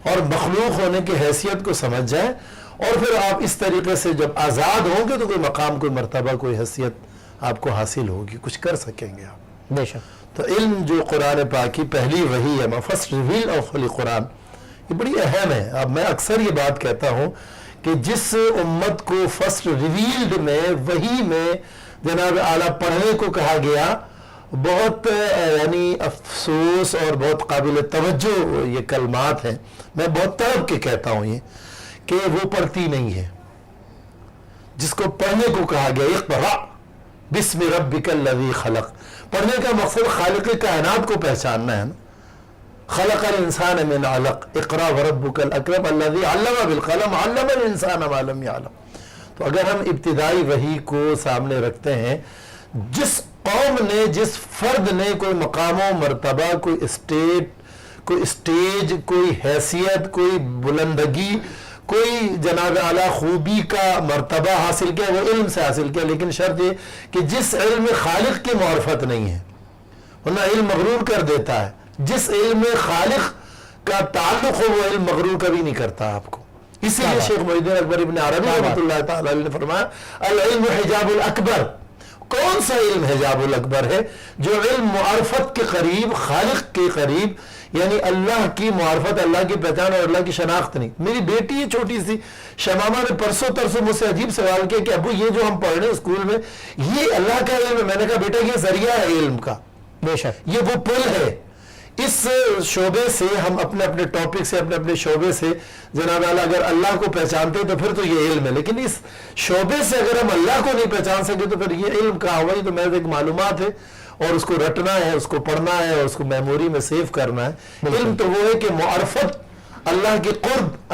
Speaker 10: اور مخلوق ہونے کی حیثیت کو سمجھ جائیں، اور پھر آپ اس طریقے سے جب آزاد ہوں گے تو کوئی مقام، کوئی مرتبہ، کوئی حیثیت آپ کو حاصل ہوگی، کچھ کر سکیں گے آپ.
Speaker 9: بے شک.
Speaker 10: تو علم جو قرآن پاک کی پہلی وحی ہے، فرسٹ ریویل آف ہولی قرآن، یہ بڑی اہم ہے. اب میں اکثر یہ بات کہتا ہوں کہ جس امت کو فرسٹ ریویلڈ میں وحی میں جناب اعلیٰ پڑھنے کو کہا گیا، بہت یعنی افسوس اور بہت قابل توجہ یہ کلمات ہیں، میں بہت تڑپ کے کہتا ہوں یہ کہ وہ پڑھتی نہیں ہے. جس کو پڑھنے کو کہا گیا اقرأ بسم ربک الذی خلق، پڑھنے کا مقصد خالق کائنات کو پہچاننا ہے نا. خلق الانسان من علق اقرأ وربک الاکرم الذی علم بالقلم علم الانسان ما لم یعلم. تو اگر ہم ابتدائی وحی کو سامنے رکھتے ہیں، جس قوم نے، جس فرد نے کوئی مقام و مرتبہ، کوئی اسٹیج، کوئی حیثیت، کوئی بلندگی، کوئی جناب اعلیٰ خوبی کا مرتبہ حاصل کیا، وہ علم سے حاصل کیا. لیکن شرط یہ کہ جس علم میں خالق کی معرفت نہیں ہے، ورنہ علم مغرور کر دیتا ہے. جس علم میں خالق کا تعلق ہو وہ علم مغرور کبھی نہیں کرتا آپ کو. اسی لیے شیخ محی الدین اکبر ابن عربی رحمۃ اللہ تعالی علیہ نے فرمایا العلم حجاب الاکبر. کون سا علم حجاب الاکبر ہے؟ جو علم معرفت کے قریب، خالق کے قریب، یعنی اللہ کی معرفت، اللہ کی پہچان اور اللہ کی شناخت نہیں. میری بیٹی ہے چھوٹی سی شمامہ نے پرسوں ترسوں مجھ سے عجیب سوال کیا کہ ابو یہ جو ہم پڑھ رہے ہیں اسکول میں یہ اللہ کا علم ہے. میں نے کہا بیٹا یہ ذریعہ ہے علم کا،
Speaker 9: بے شک
Speaker 10: یہ وہ پل ہے. اس شعبے سے ہم اپنے اپنے ٹاپک سے، اپنے اپنے شعبے سے جناب اعلیٰ اگر اللہ کو پہچانتے ہیں تو پھر تو یہ علم ہے. لیکن اس شعبے سے اگر ہم اللہ کو نہیں پہچان سکے تو پھر یہ علم کہاں ہوا؟ یہ تو محض ایک معلومات ہے، اور اس کو رٹنا ہے، اس کو پڑھنا ہے، اور اس کو میموری میں سیو کرنا ہے. علم تو وہ ہے کہ معرفت، اللہ کی قرب،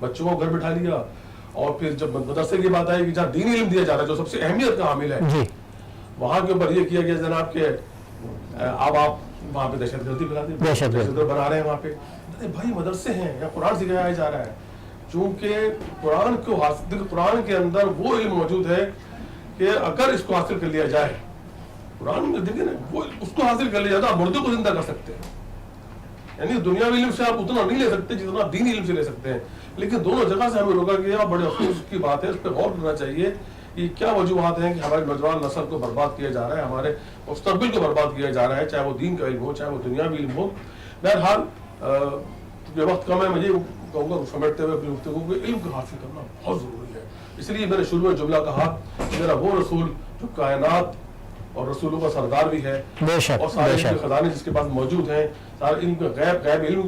Speaker 11: بچوں کو گھر بٹھا لیا, اور پھر جب مدرسے کی بات آئی کہ جہاں دینی علم دیا جا رہا ہے جو سب سے اہمیت کا حامل ہے, وہاں کے اوپر یہ کیا گیا جناب کہ اب آپ وہاں پہ دہشت گردی پھیلاتے ہیں, دہشت گرد بنا رہے ہیں وہاں پہ. بھائی مدرسے ہیں, یا قرآن سکھایا جا رہا ہے, چونکہ قرآن کو حاصل, قرآن کے اندر وہ علم موجود ہے کہ اگر اس کو حاصل کر لیا جائے, قرآن میں دیکھیں نا, وہ اس کو حاصل کر لیا جائے تو آپ مردے کو زندہ کر سکتے ہیں. یعنی دنیاوی علم سے آپ اتنا نہیں لے سکتے جتنا آپ دینی علم سے لے سکتے ہیں, لیکن دونوں جگہ سے ہمیں روکا گیا. بڑے افسوس کی بات ہے, اس پہ غور کرنا چاہیے کہ کیا وجوہات ہیں کہ ہمارے نوجوان نسل کو برباد کیا جا رہا ہے, ہمارے مستقبل کو برباد کیا جا رہا ہے, چاہے وہ دین کا علم ہو, چاہے وہ دنیاوی علم ہو. بہرحال یہ وقت کم ہے, مجھے کہوں گا سمیٹتے ہوئے اپنی گفتگو کو, علم کو حاصل کرنا بہت ضروری ہے. اس لیے میں نے شروع میں جملہ کہا, میرا وہ رسول جو کائنات اور رسولوں کا سردار بھی ہے, اور سارے علم کے خزانے جس کے پاس موجود ہیں, سارے علم کے غیب علم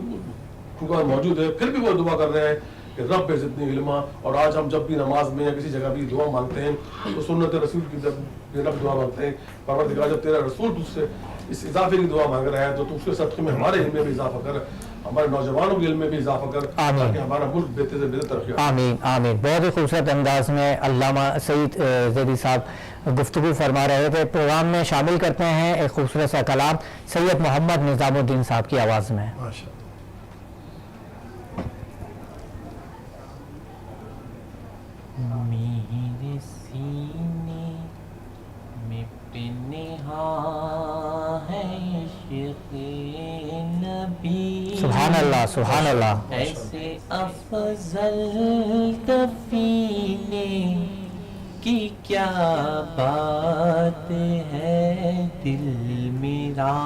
Speaker 11: موجود ہے, پھر بھی وہ دعا کر رہے ہیں کہ رب زدنی علما. اور آج ہم جب بھی نماز میں یا کسی جگہ بھی دعا مانگتے ہیں تو سنت رسول کی رب دعا مانگتے ہیں, پروردگار جب تیرا رسول تجھ سے اس اضافے کی دعا مانگ رہا ہے تو اس کے صدقے میں ہمارے علم میں بھی اضافہ کر, ہمارے نوجوانوں کے علم میں بھی اضافہ کر, تاکہ ہمارا ملک بہتر سے بہتر ترقی.
Speaker 9: آمین آمین. بہت ہی خوبصورت انداز میں علامہ سعید زیدی صاحب گفتگو فرما رہے تھے. پروگرام میں شامل کرتے ہیں ایک خوبصورت سا کلام سید محمد نظام الدین صاحب کی آواز میں.
Speaker 1: میرے سینے میں پنہا ہے عشق نبی,
Speaker 9: سبحان اللہ سبحان اللہ.
Speaker 1: ایسے افضل دفینے کی کیا بات ہے, دل میرا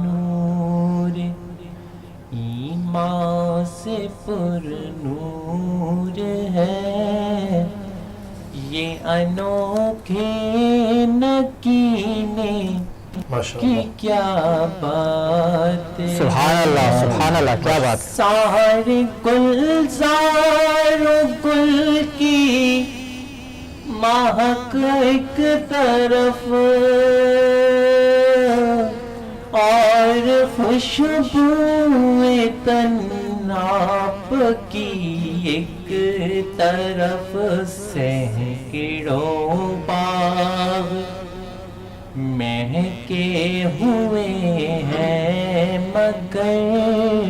Speaker 1: نور ایمان سے پر نور ہے, یہ انوکھے نگینے کی کیا بات ہے.
Speaker 9: سبحان اللہ سبحان اللہ, کیا بات.
Speaker 1: سارے گلزار و گل کی مہک ایک طرف اور خوشبو تن آپ کی ایک طرف, سینکڑوں باغ مہکے ہوئے ہیں مگر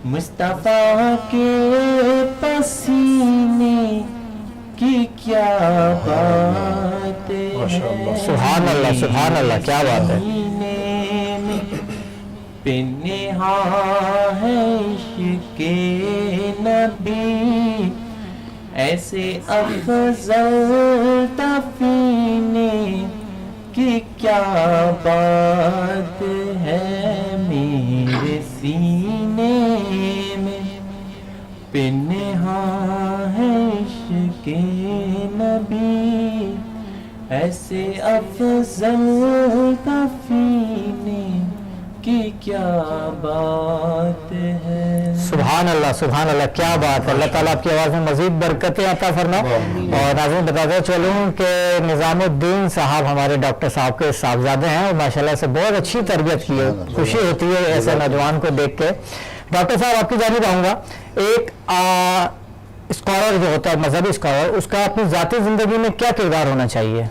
Speaker 1: مصطفیٰ کے پسینے کی کیا بات ہے.
Speaker 9: سبحان اللہ سبحان اللہ, کیا بات ہے.
Speaker 1: پنہا ہے عشق نبی, ایسے افضل دفینے کی کیا بات ہے. میرے سینے میں پنہا ہے عشق نبی, ایسے افضل دفینے کی کیا بات ہے.
Speaker 9: سبحان اللہ سبحان اللہ, کیا بات ہے. اللہ تعالیٰ آپ کی آواز میں مزید برکتیں عطا فرمائے. اور ناظرین بتاتے چلوں کہ نظام الدین صاحب ہمارے ڈاکٹر صاحب کے صاحبزادے ہیں, اور ماشاءاللہ سے بہت اچھی تربیت کی ہے, خوشی ہوتی ہے ایسے نوجوان کو دیکھ کے. ڈاکٹر صاحب آپ کی جانب آؤں گا, ایک اسکالر جو ہوتا ہے مذہبی اسکالر, اس کا اپنی ذاتی زندگی میں کیا کردار ہونا چاہیے؟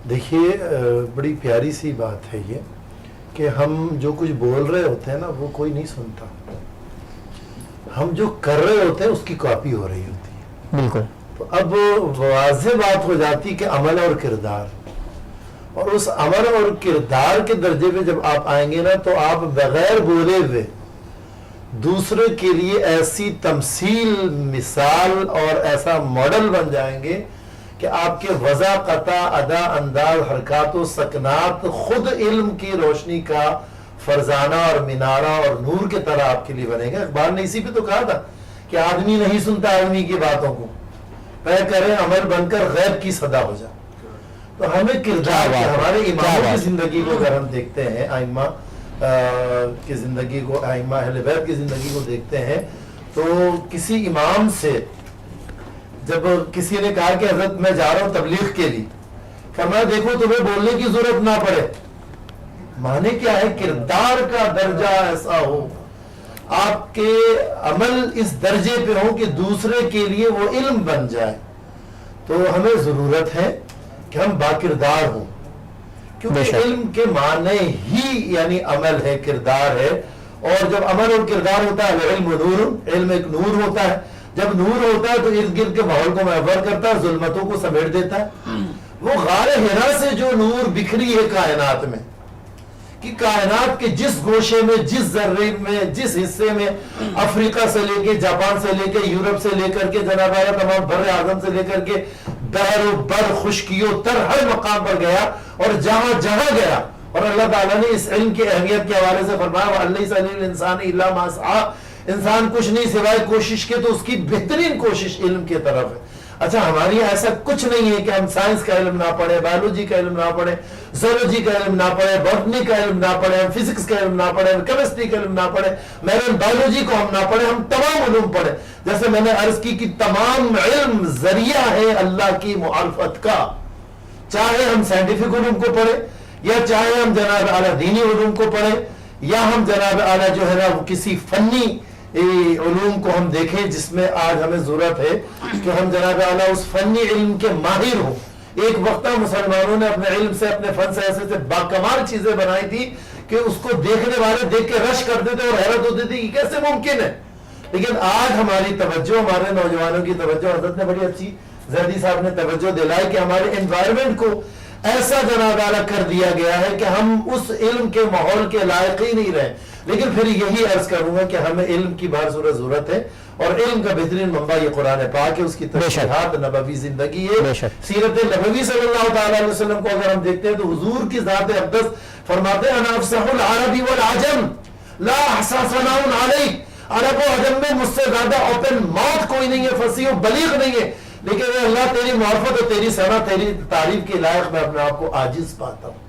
Speaker 10: دیکھیے بڑی پیاری سی بات ہے یہ کہ ہم جو کچھ بول رہے ہوتے ہیں نا وہ کوئی نہیں سنتا, ہم جو کر رہے ہوتے ہیں اس کی کاپی ہو رہی ہوتی ہے.
Speaker 9: بالکل.
Speaker 10: تو اب واضح بات ہو جاتی کہ عمل اور کردار, اور اس عمل اور کردار کے درجے پہ جب آپ آئیں گے نا تو آپ بغیر بولے ہوئے دوسرے کے لیے ایسی تمثیل, مثال اور ایسا ماڈل بن جائیں گے کہ آپ کے وضع, قطع, ادا, انداز, حرکات و سکنات خود علم کی روشنی کا فرزانہ اور مینارہ اور نور کے طرح آپ کے لیے بنے گا. اقبال نے اسی پہ تو کہا تھا کہ آدمی نہیں سنتا آدمی کی باتوں کو, پہ کرے عمل بن کر غیب کی صدا ہو جائے. تو ہمیں کردار, ہمارے اماموں کی زندگی کو اگر ہم دیکھتے ہیں, ائمہ کی زندگی کو, ائمہ اہل بیت کی زندگی کو دیکھتے ہیں, تو کسی امام سے جب کسی نے کہا کہ حضرت میں جا رہا ہوں تبلیغ کے لیے, فرمایا دیکھو تمہیں بولنے کی ضرورت نہ پڑے. معنی کیا ہے, کردار کا درجہ ایسا ہو آپ کے عمل اس درجے پہ ہوں کہ دوسرے کے لیے وہ علم بن جائے. تو ہمیں ضرورت ہے کہ ہم باکردار ہوں, کیونکہ علم کے معنی ہی یعنی عمل ہے, کردار ہے. اور جب عمل اور کردار ہوتا ہے العلم نور, علم ایک نور ہوتا ہے. جب نور ہوتا ہے تو ارد گرد کے ماحول کو محور کرتا ہے, ظلمتوں کو سمیٹ دیتا ہے. وہ غار ہرا سے جو نور بکھری ہے کائنات میں, کہ کائنات کے جس گوشے میں, جس ذرے میں, جس حصے میں, افریقہ سے لے کے, جاپان سے لے کے, یورپ سے لے کر کے, جناب آیا تمام بر اعظم سے لے کر کے بحر و بر, خشکیوں تر, ہر مقام پر گیا اور جہاں جہاں گیا. اور اللہ تعالیٰ نے اس علم کی اہمیت کے حوالے سے فرمایا وَأَلَّيْسَ لِلْإِنسَانِ إِلَّا مَا سَعَىٰ, انسان کچھ نہیں سوائے کوشش کے, تو اس کی بہترین کوشش علم کی طرف ہے. اچھا ہماری ایسا کچھ نہیں ہے کہ ہم سائنس کا علم نہ پڑھیں, بایولوجی کا علم نہ پڑھیں, زولوجی کا علم نہ پڑھیں, بوٹنی کا علم نہ پڑھیں, فزکس کا علم نہ پڑھیں, کیمسٹری کا علم نہ پڑھیں, میرین بایولوجی کو ہم نہ پڑھیں, ہم تمام علوم پڑھیں. جیسے میں نے عرض کی کہ تمام علم ذریعہ ہے اللہ کی معرفت کا, چاہے ہم سائنٹیفک علوم کو پڑھیں یا چاہے ہم جناب اعلیٰ دینی علوم کو پڑھیں یا ہم جناب اعلیٰ جو ہے نا کسی فنی علوم کو ہم دیکھیں جس میں آج ہمیں ضرورت ہے کہ ہم جناب اعلیٰ اس فنی علم کے ماہر ہوں. ایک وقت مسلمانوں نے اپنے علم سے, اپنے فن سے ایسے سے باکمال چیزیں بنائی تھی کہ اس کو دیکھنے والے دیکھ کے رش کرتے تھے اور حیرت ہوتی تھی کہ کیسے ممکن ہے. لیکن آج ہماری توجہ, ہمارے نوجوانوں کی توجہ, حضرت نے بڑی اچھی, زیدی صاحب نے توجہ دلائی کہ ہمارے انوائرمنٹ کو ایسا جناب اعلیٰ کر دیا گیا ہے کہ ہم اس علم کے ماحول کے لائق ہی نہیں رہے. لیکن پھر یہی عرض کروں گا کہ ہمیں علم کی بہت ضرورت ہے, اور علم کا بہترین منبع یہ قرآن پاک ہے, اس کی تشریحات نبوی زندگی ہے. سیرت نبوی صلی اللہ تعالی علیہ وسلم کو اگر ہم دیکھتے ہیں تو حضور کی ذات اقدس فرماتے ہیں انا افصح العربی والعجم لا احصى ثناء علیک, عرب و عجم میں مجھ سے زیادہ اوپن ماؤتھ کوئی نہیں ہے, فصیح و بلیغ نہیں ہے, لیکن اے اللہ تیری معرفت اور تیری ثنا, تیری تعریف کے لائق میں اپنے آپ کو عاجز پاتا ہوں.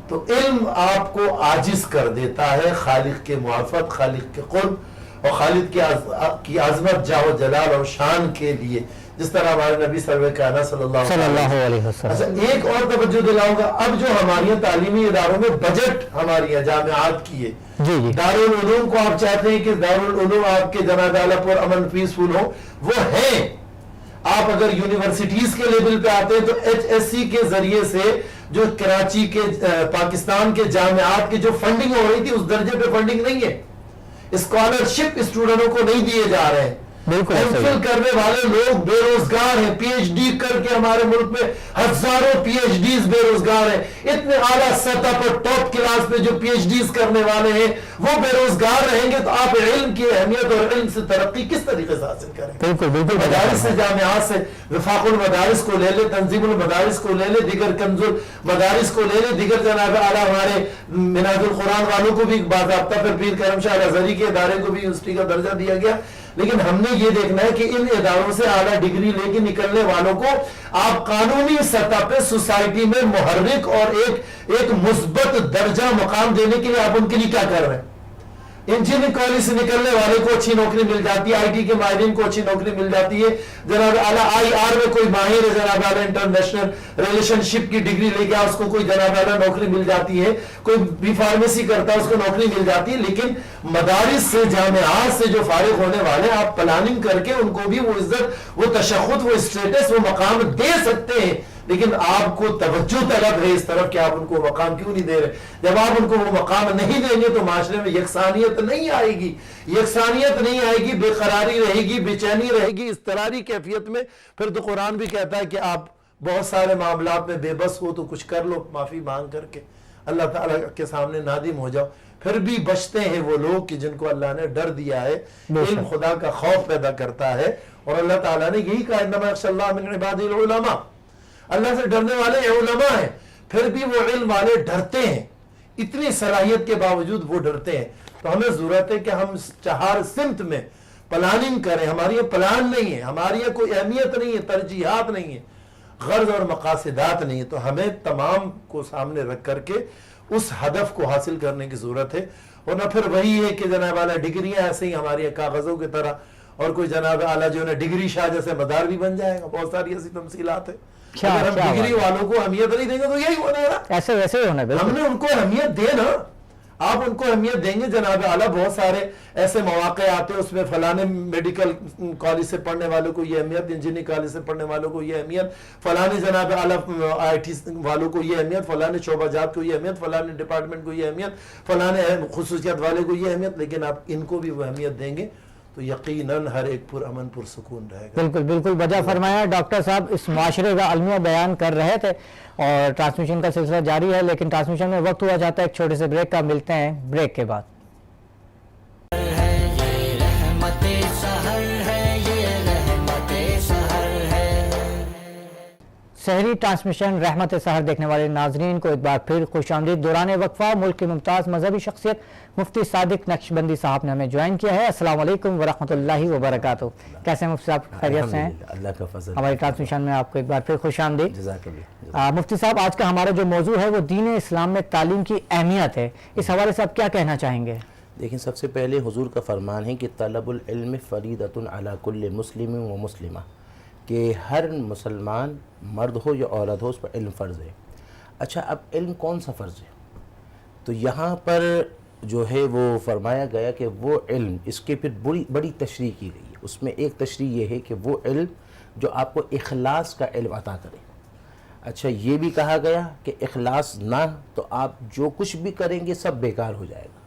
Speaker 10: تو علم آپ کو عاجز کر دیتا ہے خالق کے معرفت, خالق کے قرب اور خالق کی عظمت, جاہ و جلال اور شان کے لیے, جس طرح ہمارے نبی سرور کائنات صلی اللہ علیہ وسلم. اچھا ایک اور توجہ دلاؤں گا, اب جو ہماری تعلیمی اداروں میں بجٹ ہماری جامعات کی ہے, دارالعلوم کو آپ چاہتے ہیں کہ دارالعلوم آپ کے جناب اعلیٰ پر امن پیسفل ہو, وہ ہیں. آپ اگر یونیورسٹیز کے لیول پہ آتے ہیں تو ایچ ایس سی کے ذریعے سے جو کراچی کے, پاکستان کے جامعات کی جو فنڈنگ ہو رہی تھی اس درجے پہ فنڈنگ نہیں ہے. اسکالرشپ اسٹوڈنٹوں کو نہیں دیے جا رہے ہیں. ایم فل کرنے والے لوگ بے روزگار ہیں, پی ایچ ڈی کر کے ہمارے ملک میں ہزاروں پی ایچ ڈیز بے روزگار ہیں. اتنے اعلیٰ سطح پر ٹاپ کلاس پہ جو پی ایچ ڈیز کرنے والے ہیں وہ بے روزگار رہیں گے, تو آپ علم کی اہمیت اور علم سے ترقی کس طریقے سے حاصل کریں گے؟ بالکل مدارس سے, جامعات سے, وفاق المدارس کو لے لے, تنظیم المدارس کو لے لے, دیگر کنز المدارس کو لے لے, دیگر جناب اعلیٰ ہمارے منہاج القرآن والوں کو بھی باضابطہ پھر پیر کرم شاہ الازہری کے ادارے کو بھی یونیورسٹی کا درجہ دیا گیا. لیکن ہم نے یہ دیکھنا ہے کہ ان اداروں سے اعلیٰ ڈگری لے کے نکلنے والوں کو آپ قانونی سطح پہ سوسائٹی میں محرک اور ایک مثبت درجہ مقام دینے کے لیے آپ ان کے لیے کیا کر رہے ہیں. انجینئرنگ کالج سے نکلنے والے کو اچھی نوکری مل جاتی ہے, آئی ٹی کے ماہرین کو اچھی نوکری مل جاتی ہے, جناب اعلیٰ آئی آر میں کوئی ماہر ہے, جناب اعلیٰ انٹرنیشنل ریلیشن شپ کی ڈگری لے گیا, اس کو کوئی جناب اعلیٰ نوکری مل جاتی ہے, کوئی بی فارمیسی کرتا ہے اس کو نوکری مل جاتی ہے. لیکن مدارس سے, جامعات سے جو فارغ ہونے والے, آپ پلاننگ کر کے ان کو بھی وہ عزت, وہ تشخص, وہ اسٹیٹس, وہ مقام دے سکتے ہیں. لیکن آپ کو توجہ طلب ہے اس طرف کہ آپ ان کو مقام کیوں نہیں دے رہے. جب آپ ان کو وہ مقام نہیں دیں گے تو معاشرے میں یکسانیت نہیں آئے گی, یکسانیت نہیں آئے گی, بے قراری رہے گی, بے چینی رہے گی, اضطراری کیفیت میں. پھر تو قرآن بھی کہتا ہے کہ آپ بہت سارے معاملات میں بے بس ہو تو کچھ کر لو, معافی مانگ کر کے اللہ تعالیٰ کے سامنے نادم ہو جاؤ. پھر بھی بچتے ہیں وہ لوگ کہ جن کو اللہ نے ڈر دیا ہے, علم خدا کا خوف پیدا کرتا ہے. اور اللہ تعالیٰ نے یہی کہا انما یخشی اللہ من عبادہ العلماء, اللہ سے ڈرنے والے علماء ہیں. پھر بھی وہ علم والے ڈرتے ہیں, اتنی صلاحیت کے باوجود وہ ڈرتے ہیں. تو ہمیں ضرورت ہے کہ ہم چہار سمت میں پلاننگ کریں. ہماری یہ پلان نہیں ہے, ہماری یہ کوئی اہمیت نہیں ہے, ترجیحات نہیں ہے, غرض اور مقاصدات نہیں ہے. تو ہمیں تمام کو سامنے رکھ کر کے اس ہدف کو حاصل کرنے کی ضرورت ہے. اور نہ پھر وہی ہے کہ جناب اعلیٰ ڈگریاں ایسے ہی ہماری کاغذوں کی طرح, اور کوئی جناب اعلیٰ جو ہے ڈگری شاہ جیسے مدار بھی بن جائے گا. بہت ساری ایسی تمثیلات ہیں. اگر ہم ڈگری والوں کو اہمیت نہیں دیں گے تو یہی ہونا ہے نا,
Speaker 9: ایسے ویسے ہونا ہے.
Speaker 10: ہم نے ان کو اہمیت دے نا. آپ ان کو اہمیت دیں گے جناب اعلیٰ. بہت سارے ایسے مواقع آتے ہیں اس میں فلانے میڈیکل کالج سے پڑھنے والوں کو یہ اہمیت, انجینئرنگ کالج سے پڑھنے والوں کو یہ اہمیت, فلانے جناب اعلیٰ آئی ٹی والوں کو یہ اہمیت, فلانے شعبہ جات کو یہ اہمیت, فلانے ڈپارٹمنٹ کو یہ اہمیت, فلانے خصوصیات والے کو یہ اہمیت. لیکن آپ ان کو بھی وہ اہمیت دیں گے تو یقیناً ہر ایک پر امن پر سکون رہے گا.
Speaker 9: بالکل بالکل وجہ فرمایا. ڈاکٹر صاحب اس معاشرے کا المیہ بیان کر رہے تھے اور ٹرانسمیشن کا سلسلہ جاری ہے, لیکن ٹرانسمیشن میں وقت ہوا جاتا ہے ایک چھوٹے سے بریک کا. ملتے ہیں بریک کے بعد. سحری ٹرانسمیشن رحمت سحر دیکھنے والے ناظرین کو ایک بار پھر خوش آمدید. دوران وقفہ ملک کی ممتاز مذہبی شخصیت مفتی صادق نقشبندی صاحب نے ہمیں جوائن کیا ہے. السلام علیکم ورحمۃ اللہ وبرکاتہ. کیسے ہیں مفتی صاحب؟ خیریت سے ہیں؟
Speaker 12: اللہ کا فضل.
Speaker 9: ہماری ٹرانسمیشن میں آپ کو ایک بار پھر خوش آمدید.
Speaker 12: جزاک اللہ.
Speaker 9: مفتی صاحب آج کا ہمارا جو موضوع ہے وہ دین اسلام میں تعلیم کی اہمیت ہے. اس حوالے سے آپ کیا کہنا چاہیں گے؟
Speaker 12: دیکھیں, سب سے پہلے حضور کا فرمان ہے کہ طلب العلم فریضۃ علی کل مسلم و مسلمہ, کہ ہر مسلمان مرد ہو یا عورت ہو اس پر علم فرض ہے. اچھا, اب علم کون سا فرض ہے؟ تو یہاں پر جو ہے وہ فرمایا گیا کہ وہ علم, اس کے پھر بڑی تشریح کی گئی ہے. اس میں ایک تشریح یہ ہے کہ وہ علم جو آپ کو اخلاص کا علم عطا کرے. اچھا, یہ بھی کہا گیا کہ اخلاص نہ تو آپ جو کچھ بھی کریں گے سب بیکار ہو جائے گا.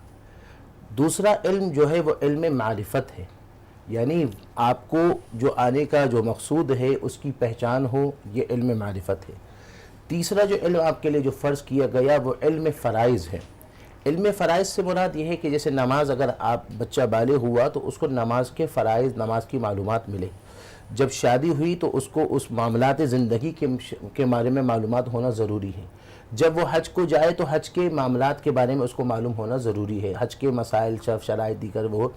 Speaker 12: دوسرا علم جو ہے وہ علم معرفت ہے, یعنی آپ کو جو آنے کا جو مقصود ہے اس کی پہچان ہو, یہ علم معرفت ہے. تیسرا جو علم آپ کے لیے جو فرض کیا گیا وہ علم فرائض ہے. علم فرائض سے مراد یہ ہے کہ جیسے نماز, اگر آپ بچہ بالغ ہوا تو اس کو نماز کے فرائض, نماز کی معلومات ملے. جب شادی ہوئی تو اس کو اس معاملات زندگی کے بارے میں معلومات ہونا ضروری ہے. جب وہ حج کو جائے تو حج کے معاملات کے بارے میں اس کو معلوم ہونا ضروری ہے, حج کے مسائل, شرائط دیگر وہ.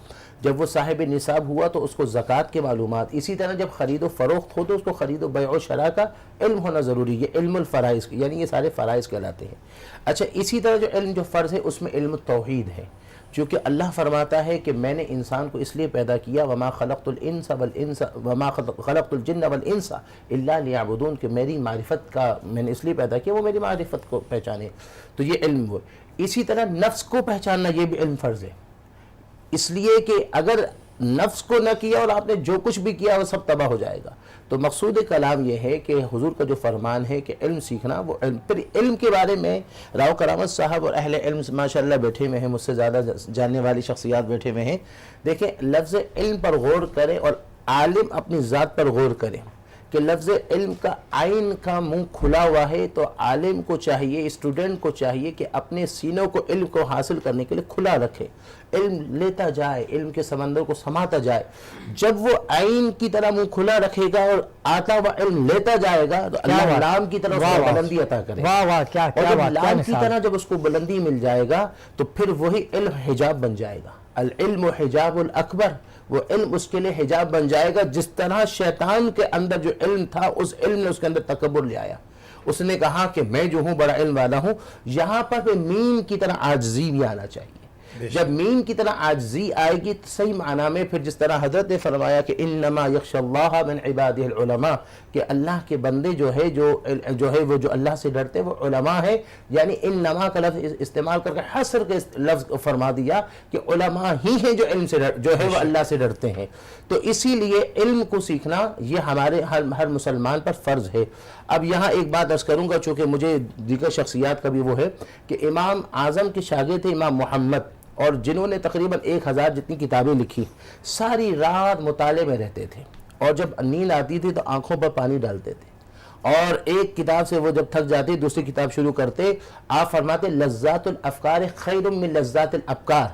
Speaker 12: جب وہ صاحب نصاب ہوا تو اس کو زکوٰۃ کے معلومات. اسی طرح جب خرید و فروخت ہو تو اس کو خرید و بیع و شرع کا علم ہونا ضروری ہے, علم الفرائض, یعنی یہ سارے فرائض کہلاتے ہیں. اچھا, اسی طرح جو علم جو فرض ہے اس میں علم التوحید ہے, چونکہ اللہ فرماتا ہے کہ میں نے انسان کو اس لیے پیدا کیا, وما خلقت الجن والانس الا لیعبدون, کہ میری معرفت کا میں نے اس لیے پیدا کیا وہ میری معرفت کو پہچانے. تو یہ علم وہ. اسی طرح نفس کو پہچاننا یہ بھی علم فرض ہے, اس لیے کہ اگر نفس کو نہ کیا اور آپ نے جو کچھ بھی کیا وہ سب تباہ ہو جائے گا. تو مقصود کلام یہ ہے کہ حضور کا جو فرمان ہے کہ علم سیکھنا, وہ علم. پھر علم کے بارے میں راؤ کرامت صاحب اور اہل علم ماشاءاللہ بیٹھے ہوئے ہیں, مجھ سے زیادہ جاننے والی شخصیات بیٹھے ہوئے ہیں. دیکھیں, لفظ علم پر غور کریں اور عالم اپنی ذات پر غور کریں کہ لفظ علم کا عین کا منہ کھلا ہوا ہے. تو عالم کو چاہیے, اسٹوڈنٹ کو چاہیے کہ اپنے سینوں کو علم کو حاصل کرنے کے لیے کھلا رکھے, علم لیتا جائے, علم کے سمندر کو سماتا جائے. جب وہ عین کی طرح منہ کھلا رکھے گا اور آتا ہوا علم لیتا جائے گا تو اللہ لام کی طرح اس کو بلندی عطا کرے گا. اور جب لام کی طرح جب اس کو بلندی مل جائے گا تو پھر وہی علم حجاب بن جائے گا. العلم حجاب الاکبر, وہ علم اس کے لیے حجاب بن جائے گا. جس طرح شیطان کے اندر جو علم تھا اس علم نے اس کے اندر تکبر لے آیا, اس نے کہا کہ میں جو ہوں بڑا علم والا ہوں. یہاں پر مین کی طرح عاجزی بھی آنا چاہیے. جب مین کی طرح عاجزی آئے گی تو صحیح معنی میں پھر جس طرح حضرت نے فرمایا کہ انما یخشى اللہ من عبادہ العلماء, کہ اللہ کے بندے جو ہے وہ جو اللہ سے ڈرتے وہ علماء ہے. یعنی انما کا لفظ استعمال کر کے حصر کے لفظ فرما دیا کہ علماء ہی ہیں جو علم سے جو ہے وہ اللہ سے ڈرتے ہیں. تو اسی لیے علم کو سیکھنا یہ ہمارے ہر مسلمان پر فرض ہے. اب یہاں ایک بات عرض کروں گا, چونکہ مجھے دیگر شخصیات کا بھی وہ ہے کہ امام اعظم کے شاگرد تھے امام محمد, اور جنہوں نے تقریباً 1000 جتنی کتابیں لکھی, ساری رات مطالعے میں رہتے تھے, اور جب نیند آتی تھی تو آنکھوں پر پانی ڈالتے تھے, اور ایک کتاب سے وہ جب تھک جاتے دوسری کتاب شروع کرتے. آپ فرماتے لذات الافکار خیر من لذات الابکار.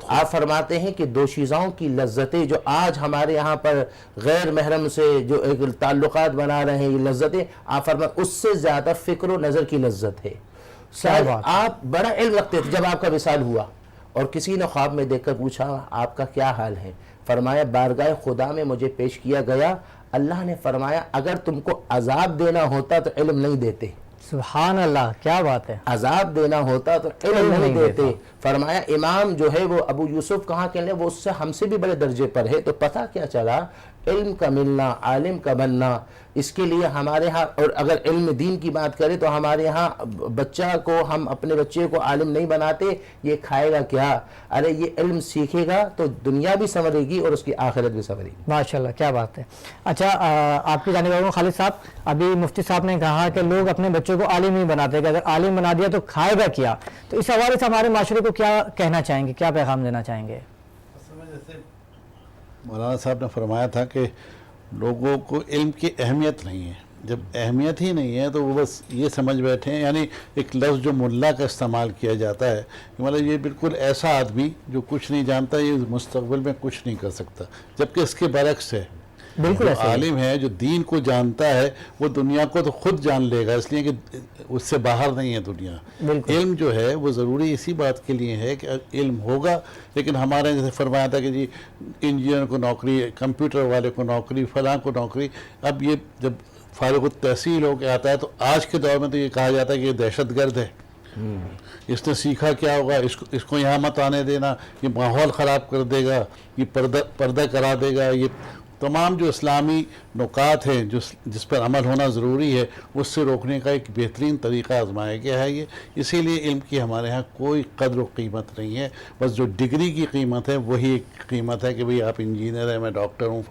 Speaker 12: آپ فرماتے ہیں کہ دوشیزاؤں کی لذتیں جو آج ہمارے یہاں پر غیر محرم سے جو ایک تعلقات بنا رہے ہیں, یہ لذتیں آپ فرماتے اس سے زیادہ فکر و نظر کی لذت ہے. آپ بڑا علم رکھتے تھے. جب آپ کا وصال ہوا اور کسی نے خواب میں دیکھ کر پوچھا آپ کا کیا حال ہے, فرمایا بارگاہ خدا میں مجھے پیش کیا گیا, اللہ نے فرمایا اگر تم کو عذاب دینا ہوتا تو علم نہیں دیتے.
Speaker 9: سبحان اللہ, کیا بات ہے.
Speaker 12: عذاب دینا ہوتا تو علم نہیں دیتے. فرمایا امام جو ہے وہ ابو یوسف کہاں کے لئے, وہ اس سے ہم سے بھی بڑے درجے پر ہے. تو پتہ کیا چلا, علم کا ملنا، عالم کا بننا، اس کے لیے ہمارے ہاں، اور اگر علم دین کی بات کریں تو ہمارے ہاں بچہ کو، ہم اپنے بچے کو عالم نہیں بناتے، یہ کھائے گا کیا؟ ارے یہ علم سیکھے گا تو دنیا بھی سنورے گی اور اس کی آخرت بھی سنورے گی۔
Speaker 9: ماشاءاللہ، کیا بات ہے۔ اچھا، آپ کی جانب آؤں گا خالد صاحب، ابھی مفتی صاحب نے کہا کہ لوگ اپنے بچوں کو عالم نہیں بناتے، کہ اگر عالم بنا دیا تو کھائے گا کیا؟ تو اس حوالے سے ہمارے معاشرے کو کیا کہنا چاہیں گے، کیا پیغام دینا چاہیں گے؟
Speaker 10: مولانا صاحب نے فرمایا تھا کہ لوگوں کو علم کی اہمیت نہیں ہے، جب اہمیت ہی نہیں ہے تو وہ بس یہ سمجھ بیٹھے ہیں، یعنی ایک لفظ جو ملا کا استعمال کیا جاتا ہے، مطلب یہ بالکل ایسا آدمی جو کچھ نہیں جانتا، یہ مستقبل میں کچھ نہیں کر سکتا، جبکہ اس کے برعکس ہے۔
Speaker 9: بالکل
Speaker 10: جو عالم ہے، جو دین کو جانتا ہے، وہ دنیا کو تو خود جان لے گا، اس لیے کہ اس سے باہر نہیں ہے دنیا۔ علم جو ہے وہ ضروری اسی بات کے لیے ہے کہ علم ہوگا، لیکن ہمارے جیسے فرمایا تھا کہ جی انجینئر کو نوکری، کمپیوٹر والے کو نوکری، فلاں کو نوکری، اب یہ جب فارغ التحصیل ہو کے آتا ہے تو آج کے دور میں تو یہ کہا جاتا ہے کہ یہ دہشت گرد ہے، اس نے سیکھا کیا ہوگا، اس کو یہاں مت آنے دینا، یہ ماحول خراب کر دے گا، یہ پردہ کرا دے گا، یہ تمام جو اسلامی نکات ہیں جس پر عمل ہونا ضروری ہے اس سے روکنے کا ایک بہترین طریقہ آزمایا گیا ہے یہ۔ اسی لیے علم کی ہمارے ہاں کوئی قدر و قیمت نہیں ہے، بس جو ڈگری کی قیمت ہے وہی ایک قیمت ہے کہ بھئی آپ انجینئر ہیں، میں ڈاکٹر ہوں۔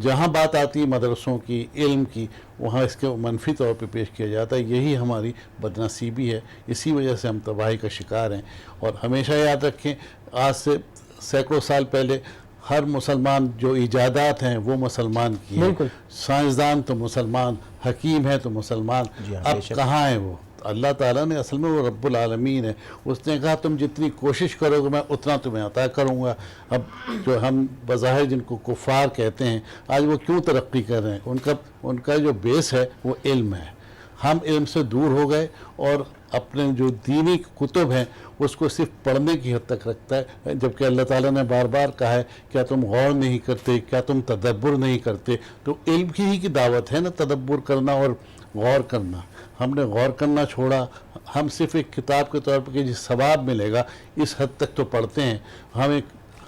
Speaker 10: جہاں بات آتی ہے مدرسوں کی، علم کی، وہاں اس کے منفی طور پہ پیش کیا جاتا ہے، یہی ہماری بدنصیبی ہے، اسی وجہ سے ہم تباہی کا شکار ہیں۔ اور ہمیشہ یاد رکھیں، آج سے سینکڑوں سال پہلے ہر مسلمان جو ایجادات ہیں وہ مسلمان کی ہیں، سائنسدان تو مسلمان، حکیم ہے تو مسلمان، اب کہاں ہیں وہ؟ اللہ تعالیٰ نے اصل میں وہ رب العالمین ہے، اس نے کہا تم جتنی کوشش کرو گے میں اتنا تمہیں عطا کروں گا۔ اب جو ہم بظاہر جن کو کفار کہتے ہیں، آج وہ کیوں ترقی کر رہے ہیں؟ ان کا جو بیس ہے وہ علم ہے۔ ہم علم سے دور ہو گئے اور اپنے جو دینی کتب ہیں اس کو صرف پڑھنے کی حد تک رکھتا ہے، جبکہ اللہ تعالیٰ نے بار بار کہا ہے کیا تم غور نہیں کرتے، کیا تم تدبر نہیں کرتے؟ تو علم کی ہی کی دعوت ہے نا تدبر کرنا اور غور کرنا۔ ہم نے غور کرنا چھوڑا، ہم صرف ایک کتاب کے طور پر کہ جس ثواب ملے گا اس حد تک تو پڑھتے ہیں۔ ہم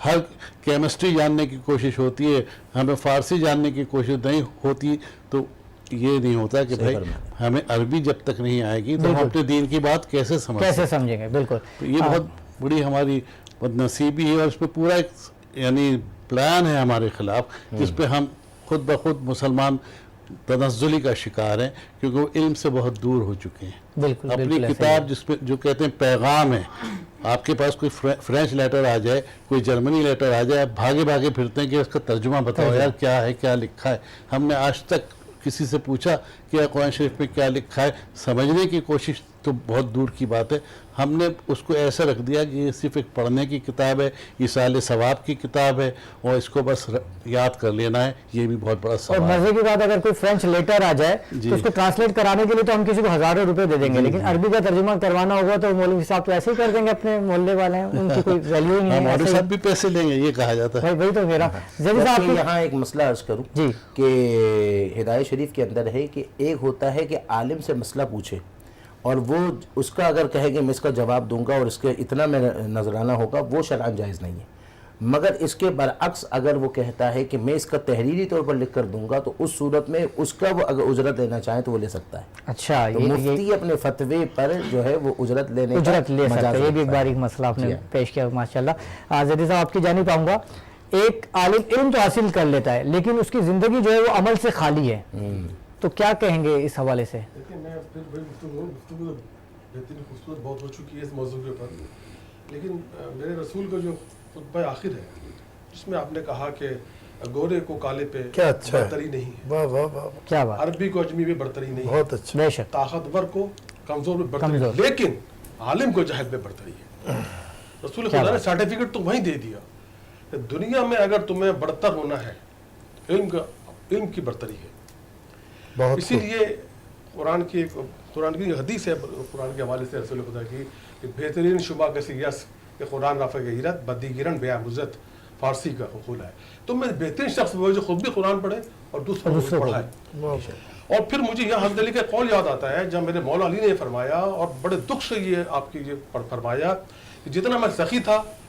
Speaker 10: ہر کیمسٹری جاننے کی کوشش ہوتی ہے، ہمیں فارسی جاننے کی کوشش نہیں ہوتی، تو یہ نہیں ہوتا کہ بھائی ہمیں عربی جب تک نہیں آئے گی تو ہم اپنے دین کی بات کیسے
Speaker 9: سمجھیں گے؟ بالکل،
Speaker 10: تو یہ بہت بڑی ہماری بدنصیبی ہے، اور اس پہ پورا ایک یعنی پلان ہے ہمارے خلاف، جس پہ ہم خود بخود مسلمان تنزلی کا شکار ہیں، کیونکہ وہ علم سے بہت دور ہو چکے ہیں۔ اپنی کتاب جس پہ جو کہتے ہیں پیغام ہے، آپ کے پاس کوئی فرینچ لیٹر آ جائے، کوئی جرمنی لیٹر آ جائے، آپ بھاگے بھاگے پھرتے ہیں کہ اس کا ترجمہ بتاؤ یار کیا ہے، کیا لکھا ہے۔ ہم نے آج تک کسی سے پوچھا کہ قرآن شریف میں کیا لکھا ہے؟ سمجھنے کی کوشش تو بہت دور کی بات ہے، ہم نے اس کو ایسا رکھ دیا کہ یہ صرف ایک پڑھنے کی کتاب ہے، ایصال ثواب کی کتاب ہے، اور اس کو بس یاد کر لینا ہے، یہ بھی بہت بڑا سوال ہے۔
Speaker 9: اور مزے کی بات، اگر کوئی فرینچ لیٹر آ جائے تو اس کو ٹرانسلیٹ کرانے کے لیے تو ہم کسی کو ہزاروں روپے دے دیں گے، لیکن عربی کا ترجمہ کروانا ہوگا تو مولوی صاحب تو ایسے ہی کر دیں گے، اپنے محلے والے ہیں، ان کی کوئی ویلیو نہیں ہے۔
Speaker 10: مولوی صاحب بھی پیسے لیں گے، یہ کہا جاتا ہے۔
Speaker 9: وہی تو میرا
Speaker 12: یہاں ایک مسئلہ عرض کروں کہ ہدایت شریف کے اندر ہے کہ ایک ہوتا ہے کہ عالم سے مسئلہ پوچھے اور وہ اس کا اگر کہے کہ میں اس کا جواب دوں گا اور اس کے اتنا میں نظرانہ ہوگا، وہ شرعاً جائز نہیں ہے۔ مگر اس کے برعکس اگر وہ کہتا ہے کہ میں اس کا تحریری طور پر لکھ کر دوں گا، تو اس صورت میں اس کا وہ اگر اجرت لینا چاہے تو وہ لے سکتا ہے۔
Speaker 9: اچھا،
Speaker 12: تو مفتی اپنے فتوے پر جو ہے وہ اجرت لے سکتا ہے۔
Speaker 9: یہ بھی ایک باریک مسئلہ آپ نے پیش کیا، ماشاءاللہ۔ زیدی صاحب آپ کی جانب آؤں گا، ایک عالم علم تو حاصل کر لیتا ہے لیکن اس کی زندگی جو ہے وہ عمل سے خالی ہے، تو کیا کہیں گے اس حوالے سے؟
Speaker 11: دیکھیں، میں پھر گفتگو بہترین خوبصورت بہت ہو چکی ہے اس موضوع کے اوپر، لیکن میرے رسول کا جو خطبہ آخر ہے جس میں آپ نے کہا کہ گورے کو کالے پہ برتری نہیں ہے،
Speaker 10: واہ واہ واہ،
Speaker 9: کیا بات،
Speaker 11: عربی کو اجمی پہ برتری نہیں ہے،
Speaker 10: بہت اچھا،
Speaker 9: بے شک،
Speaker 11: طاقتور کو کمزور پہ برتری نہیں، لیکن عالم کو جہل پہ برتری ہے۔ رسول خدا نے سرٹیفکیٹ تو وہیں دے دیا کہ دنیا میں اگر تمہیں برتر ہونا ہے علم کی برتری ہے۔ اسی لیے قرآن کی حدیث ہے، قرآن کے حوالے سے رسول خدا کی کہ بہترین شبہ کسی یس کہ قرآن رافع غیرت بدی گرن بے عزت فارسی کا حقول ہے۔ تو میں بہترین شخص وہ جو خود بھی قرآن پڑھے اور دوسروں کو پڑھائے۔ اور پھر مجھے یہاں حضرت علی کا قول یاد آتا ہے جب میرے مولا علی نے فرمایا، اور بڑے دکھ سے یہ آپ کی یہ فرمایا کہ جتنا میں سخی تھا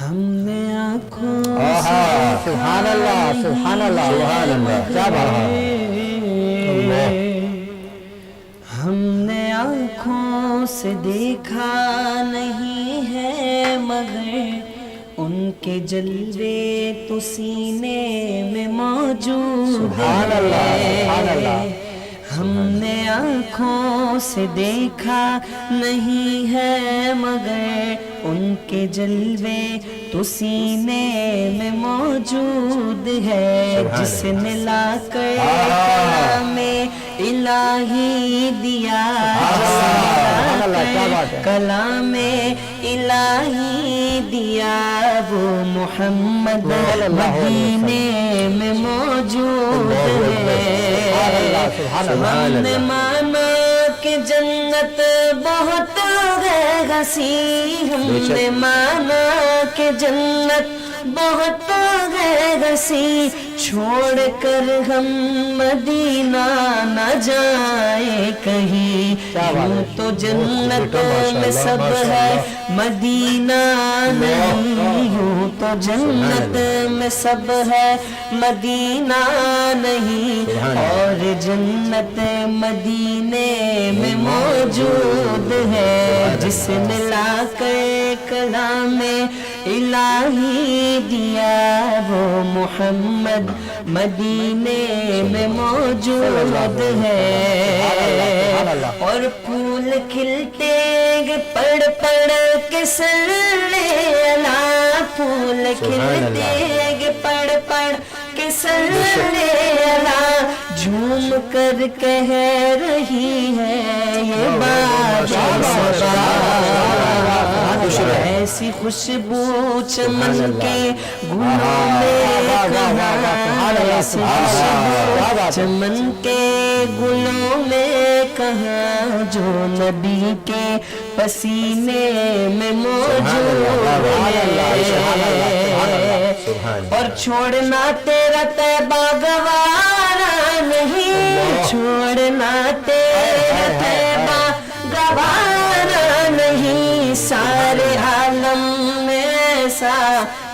Speaker 1: ہم نے آنکھوں
Speaker 9: سبحان اللہ سبحان اللہ سبحان اللہ، کیا بات ہے،
Speaker 1: ہم نے آنکھوں سے دیکھا نہیں ہے مگر ان کے جلوے تو سینے میں موجود
Speaker 9: سبحان اللہ سبحان اللہ،
Speaker 1: ہم نے آنکھوں سے دیکھا نہیں ہے مگر ان کے جلوے تو سینے میں موجود ہے، جس نے لا کر کلام الہی دیا، کلام الہی دیا، وہ محمد مدینے میں موجود ہے۔ ہم نے مانا کہ جنت بہت ہے حسین، ہم نے مانا کہ جنت بہت ہے حسین، چھوڑ کر ہم مدینہ نہ جائیں کہیں، یوں تو جنت میں سب ہے مدینہ نہیں، یوں تو جنت میں سب ہے مدینہ نہیں، اور جنت مدینے میں موجود ہے، جس نے لا کر کلام الہی دیا، وہ محمد مدینے میں موجود ہے، اور پھول کھلتے گے پڑھ پڑھ کے صلی اللہ، پھول کھلتے گے پڑھ پڑھ کے صلی اللہ، جھوم کر کہہ رہی ہے یہ بات ایسی خوشبو چمن کے گلوں میں کہاں، ایسی خوشبو چمن کے گلوں میں کہاں، جو نبی کے پسینے میں موجود ہے، اور چھوڑنا تیرا طیبہ گوارا نہیں، چھوڑنا تیرا طیبہ گوارا نہیں، سارے عالم میں ایسا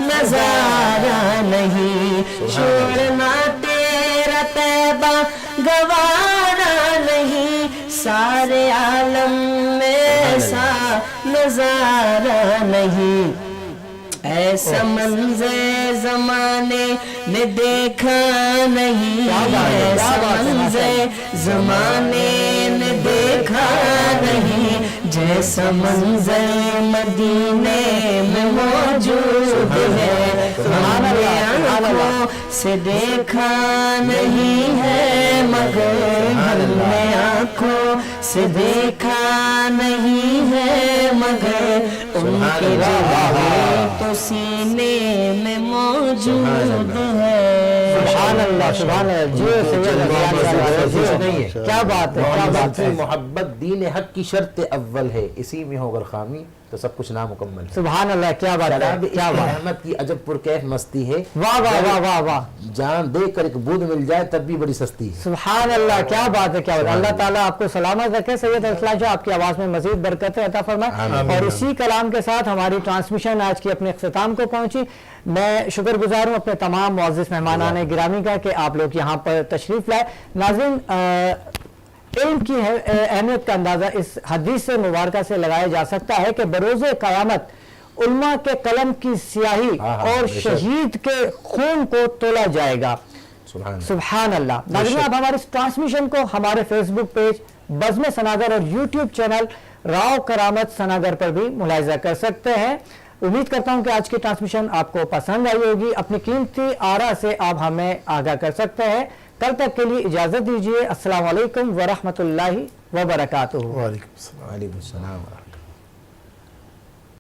Speaker 1: نظارہ نہیں، چھوڑنا تیرا طیبہ گوارا نہیں، سارے عالم میں ایسا نظارہ نہیں، ایسا منظر زمانے نے دیکھا نہیں، ایسا منظر زمانے نے دیکھا نہیں، جیسا منظر مدینے میں موجود ہے، ہم نے آنکھوں سے دیکھا نہیں ہے مگر، ہم نے آنکھوں سے دیکھا نہیں ہے مگر، ان کے جلوے تو سینے میں موجود ہے۔
Speaker 9: سبحان اللہ سبحان اللہ، جی کیا بات ہے، کیا بات ہے،
Speaker 12: محبت دین حق کی شرط اول ہے، اسی میں ہو اگر خامی تو سب کچھ نامکمل ہے۔
Speaker 9: سبحان اللہ، کیا بات ہے، کیا بات ہے،
Speaker 12: احمد کی عجب پرکیف مستی ہے،
Speaker 9: واہ واہ واہ واہ واہ،
Speaker 12: جان دے کر ایک بود مل جائے تب بھی بڑی سستی ہے۔
Speaker 9: سبحان اللہ، کیا بات ہے، کیا بات ہے، اللہ تعالیٰ آپ کو سلامت رکھے، سید ارسلان شاہ آپ کی آواز میں مزید برکتیں عطا فرمائے، اور اسی کلام کے ساتھ ہماری ٹرانسمیشن آج کی اپنے اختتام کو پہنچی۔ میں شکر گزار ہوں اپنے تمام معزز مہمانان گرامی کا کہ آپ لوگ یہاں پر تشریف لائے۔ ناظرین، علم کی اہمیت کا اندازہ اس حدیث سے مبارکہ سے لگایا جا سکتا ہے کہ بروز قیامت علماء کے قلم کی سیاہی اور شہید کے خون کو تولا جائے گا۔ سبحان اللہ۔ ناظرین، آپ ہمارے اس ٹرانسمیشن کو ہمارے فیس بک پیج بزم سناگر اور یوٹیوب چینل راؤ کرامت سناگر پر بھی ملاحظہ کر سکتے ہیں۔ امید کرتا ہوں کہ آج کی ٹرانسمیشن آپ کو پسند آئی ہوگی، اپنی قیمتی آراء سے آپ ہمیں آگاہ کر سکتے ہیں۔ کل تک کے لیے اجازت دیجیے، السلام علیکم ورحمۃ اللہ وبرکاتہ۔
Speaker 10: وعلیکم السلام۔
Speaker 12: وعلیکم السلام۔